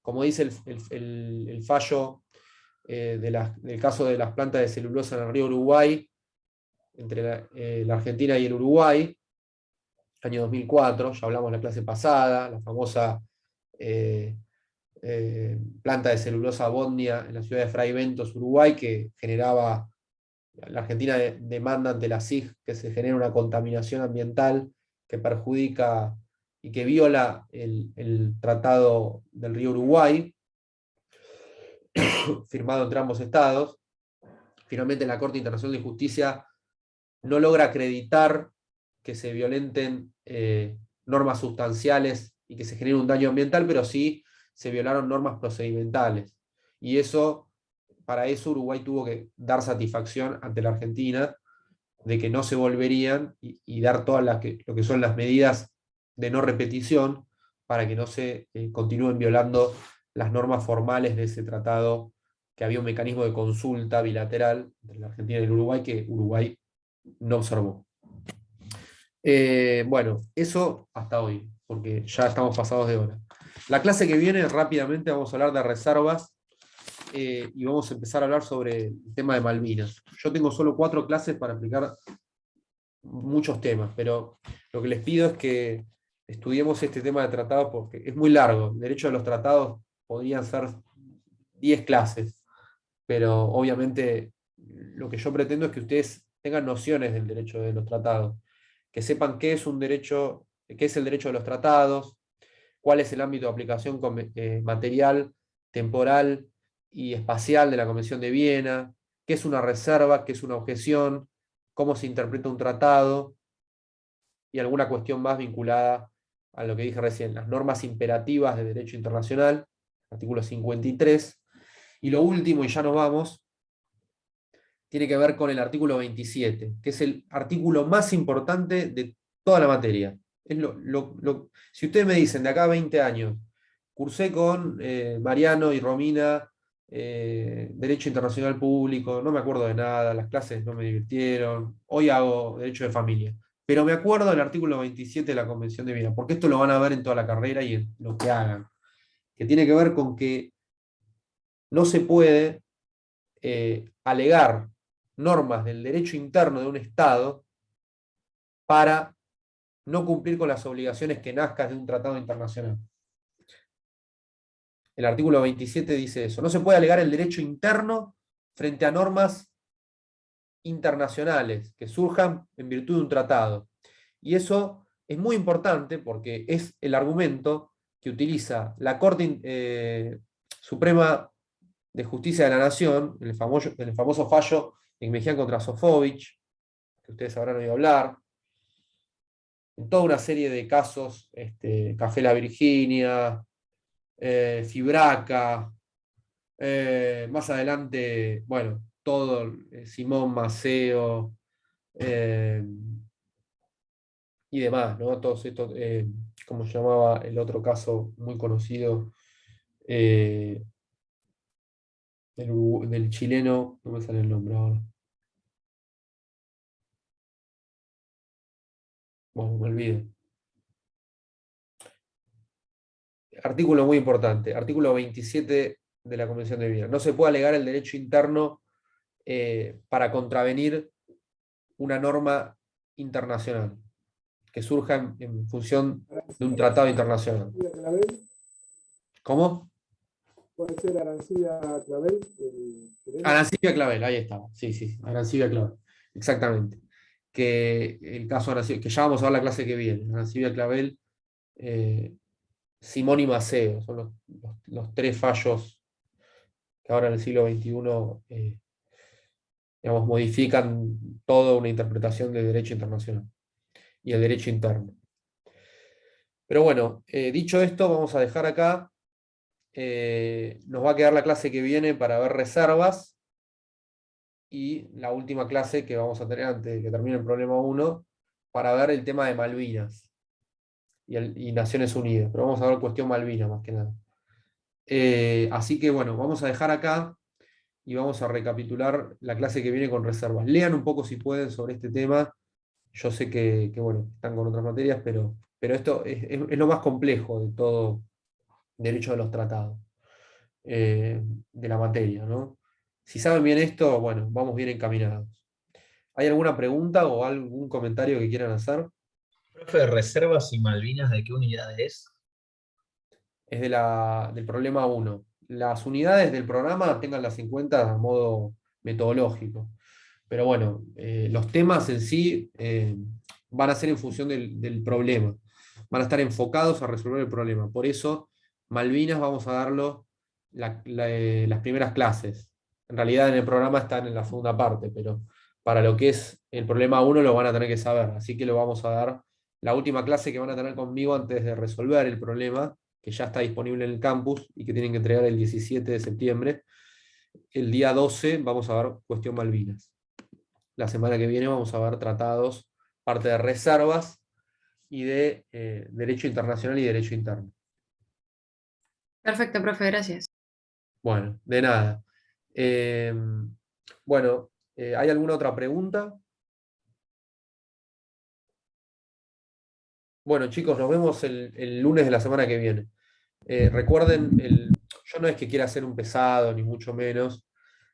Como dice el fallo del caso de las plantas de celulosa en el río Uruguay, entre la Argentina y el Uruguay, año 2004, ya hablamos en la clase pasada, la famosa planta de celulosa Botnia en la ciudad de Fray Bentos, Uruguay, que generaba, la Argentina demanda ante la SIG que se genera una contaminación ambiental que perjudica y que viola el Tratado del Río Uruguay, firmado entre ambos estados. Finalmente la Corte Internacional de Justicia no logra acreditar que se violenten normas sustanciales y que se genere un daño ambiental, pero sí se violaron normas procedimentales. Y para eso Uruguay tuvo que dar satisfacción ante la Argentina de que no se volverían y dar todas lo que son las medidas de no repetición para que no se continúen violando las normas formales de ese tratado, que había un mecanismo de consulta bilateral entre la Argentina y el Uruguay que Uruguay no observó. Bueno, eso hasta hoy, porque ya estamos pasados de hora. La clase que viene, rápidamente vamos a hablar de reservas y vamos a empezar a hablar sobre el tema de Malvinas. Yo tengo solo 4 clases para explicar muchos temas, pero lo que les pido es que estudiemos este tema de tratados porque es muy largo. El derecho de los tratados podrían ser 10 clases, pero obviamente lo que yo pretendo es que ustedes tengan nociones del derecho de los tratados, que sepan qué es un derecho, qué es el derecho de los tratados, cuál es el ámbito de aplicación material, temporal y espacial de la Convención de Viena, qué es una reserva, qué es una objeción, cómo se interpreta un tratado y alguna cuestión más vinculada a lo que dije recién, las normas imperativas de derecho internacional, artículo 53. Y lo último, y ya nos vamos, tiene que ver con el artículo 27, que es el artículo más importante de toda la materia. Si ustedes me dicen de acá a 20 años, cursé con Mariano y Romina Derecho Internacional Público, no me acuerdo de nada, las clases no me divirtieron, hoy hago Derecho de Familia, pero me acuerdo del artículo 27 de la Convención de Viena, porque esto lo van a ver en toda la carrera y en lo que hagan, que tiene que ver con que no se puede alegar normas del derecho interno de un Estado para no cumplir con las obligaciones que nazcan de un tratado internacional. El artículo 27 dice eso. No se puede alegar el derecho interno frente a normas internacionales que surjan en virtud de un tratado. Y eso es muy importante porque es el argumento que utiliza la Corte Suprema de Justicia de la Nación, en el famoso fallo de Mejía contra Sofovich, que ustedes habrán oído hablar, en toda una serie de casos, Café La Virginia, Fibraca, más adelante, bueno, todo, Simón Maceo, y demás, ¿no? Todos estos, ¿cómo se llamaba el otro caso muy conocido? del chileno, no me sale el nombre ahora. Bueno, me olvido. Artículo muy importante, artículo 27 de la Convención de Viena. No se puede alegar el derecho interno para contravenir una norma internacional que surja en función de un tratado internacional. ¿Cómo? Puede ser Arancibia Clavel. Arancibia Clavel, ahí estaba. Sí, sí, Arancibia Clavel. Exactamente. Que el caso Arancibia, que ya vamos a ver la clase que viene. Arancibia Clavel, Simón y Maceo, son los tres fallos que ahora en el siglo XXI digamos, modifican toda una interpretación del derecho internacional y el derecho interno. Pero bueno, dicho esto, vamos a dejar acá. Nos va a quedar la clase que viene para ver reservas y la última clase que vamos a tener antes de que termine el problema 1 para ver el tema de Malvinas y Naciones Unidas. Pero vamos a ver cuestión Malvinas más que nada. Así que bueno, vamos a dejar acá y vamos a recapitular la clase que viene con reservas. Lean un poco si pueden sobre este tema. Yo sé que bueno, están con otras materias, pero esto es lo más complejo de todo derecho de los tratados, de la materia, ¿no? Si saben bien esto, bueno, vamos bien encaminados. ¿Hay alguna pregunta o algún comentario que quieran hacer? Profe, reservas y Malvinas, ¿de qué unidad es? Es del problema 1. Las unidades del programa ténganlas en cuenta a modo metodológico. Pero bueno, los temas en sí van a ser en función del problema. Van a estar enfocados a resolver el problema. Por eso, Malvinas vamos a darlo las primeras clases. En realidad en el programa están en la segunda parte, pero para lo que es el problema 1 lo van a tener que saber. Así que lo vamos a dar la última clase que van a tener conmigo antes de resolver el problema, que ya está disponible en el campus y que tienen que entregar el 17 de septiembre. El día 12 vamos a ver cuestión Malvinas. La semana que viene vamos a ver tratados, parte de reservas y de derecho internacional y derecho interno. Perfecto, profe, gracias. Bueno, de nada. Bueno, ¿hay alguna otra pregunta? Bueno, chicos, nos vemos el lunes de la semana que viene. Recuerden, yo no es que quiera ser un pesado, ni mucho menos,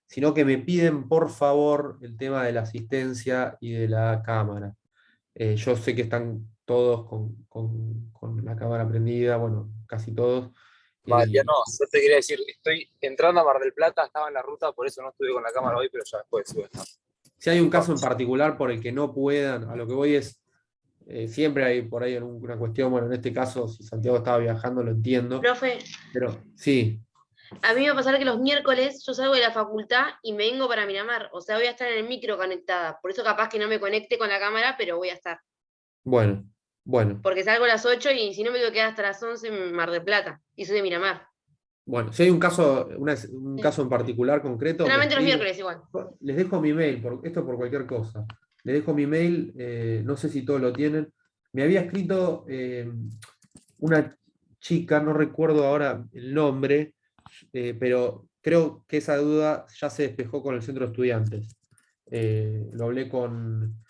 sino que me piden, por favor, el tema de la asistencia y de la cámara. Yo sé que están todos con la cámara prendida, bueno, casi todos. Mariano, yo te quería decir, estoy entrando a Mar del Plata, estaba en la ruta, por eso no estuve con la cámara hoy, pero ya después voy a estar. Si hay un caso en particular por el que no puedan, a lo que voy es, siempre hay por ahí una cuestión, bueno, en este caso, si Santiago estaba viajando, lo entiendo. Profe, Pero sí, a mí me va a pasar que los miércoles yo salgo de la facultad y me vengo para Miramar. O sea, voy a estar en el micro conectada. Por eso capaz que no me conecte con la cámara, pero voy a estar. bueno, bueno. Porque salgo a las 8 y si no me tengo que quedar hasta las 11 en Mar del Plata. Y soy de Miramar. Bueno, si hay un caso, un caso en particular concreto, me Solamente los escriben. miércoles igual. Les dejo mi mail, esto por cualquier cosa. Les dejo mi mail, no sé si todos lo tienen. Me había escrito una chica, no recuerdo ahora el nombre, pero creo que esa duda ya se despejó con el centro de estudiantes. Lo hablé con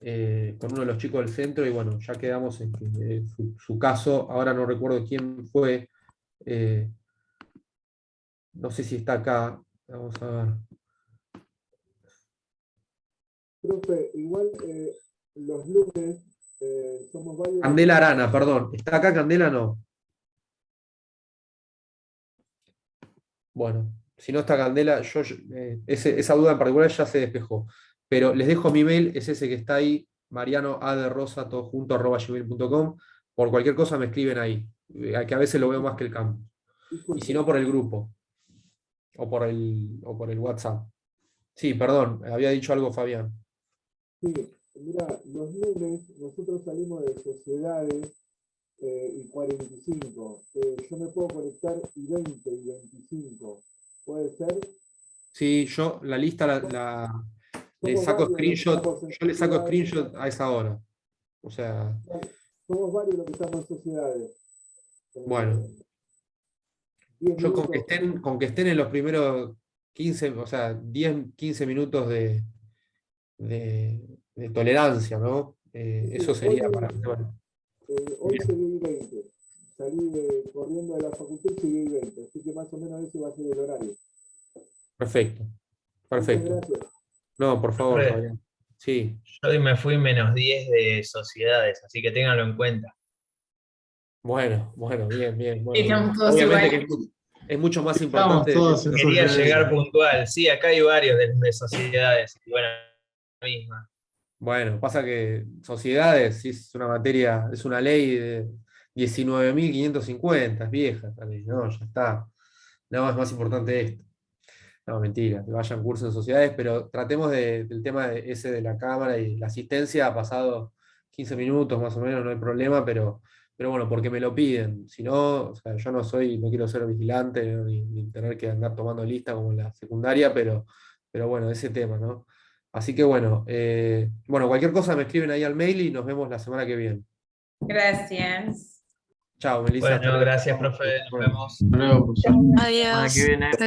uno de los chicos del centro y bueno, ya quedamos en que su caso, ahora no recuerdo quién fue, no sé si está acá, vamos a ver. Profe, igual los lunes somos varios. Candela Arana, perdón. ¿Está acá Candela? No. Bueno, si no está Candela, esa duda en particular ya se despejó. Pero les dejo mi mail, es ese que está ahí, marianoaderosa, todo junto, @gmail.com. Por cualquier cosa me escriben ahí, que a veces lo veo más que el campo. Y si no, por el grupo. O por el WhatsApp. Sí, perdón, había dicho algo Fabián. Sí, mira, los lunes nosotros salimos de sociedades y 45. Yo me puedo conectar y 20 y 25. ¿Puede ser? Sí, yo la lista le saco screenshot, yo le saco screenshot a esa hora. O sea. Somos varios los que estamos en sociedades. Bueno. Yo con que estén en los primeros 15, o sea, 10, 15 minutos de tolerancia, ¿no? Eso sería para... bueno, Hoy seguí 20. Salí corriendo de la facultad y seguí 20. Así que más o menos ese va a ser el horario. perfecto, Muchas perfecto. gracias. No, por favor, Profe, Fabián. Sí, yo hoy me fui -10 de sociedades, así que ténganlo en cuenta. bueno, bien, bien. Sí, Bueno, estamos todos obviamente igual. que es mucho más Estamos importante. todos en Quería sociedades. llegar puntual. Sí, acá hay varios de sociedades. Y bueno, la misma. Bueno, pasa que sociedades, sí, es una materia, es una ley de 19.550, es vieja esa ley, no, ya está. No, es más importante esto. No, mentira, que vayan cursos en sociedades, pero tratemos del tema ese de la cámara y la asistencia ha pasado 15 minutos más o menos, no hay problema, pero bueno, porque me lo piden. Si no, o sea, yo no quiero ser vigilante, ¿no? ni tener que andar tomando lista como en la secundaria, pero bueno, ese tema, ¿no? Así que bueno, cualquier cosa me escriben ahí al mail y nos vemos la semana que viene. Gracias. Chao, Melissa, hasta Bueno, luego. gracias, profe. Nos vemos. Hasta luego, profesor. Adiós. Semana que viene.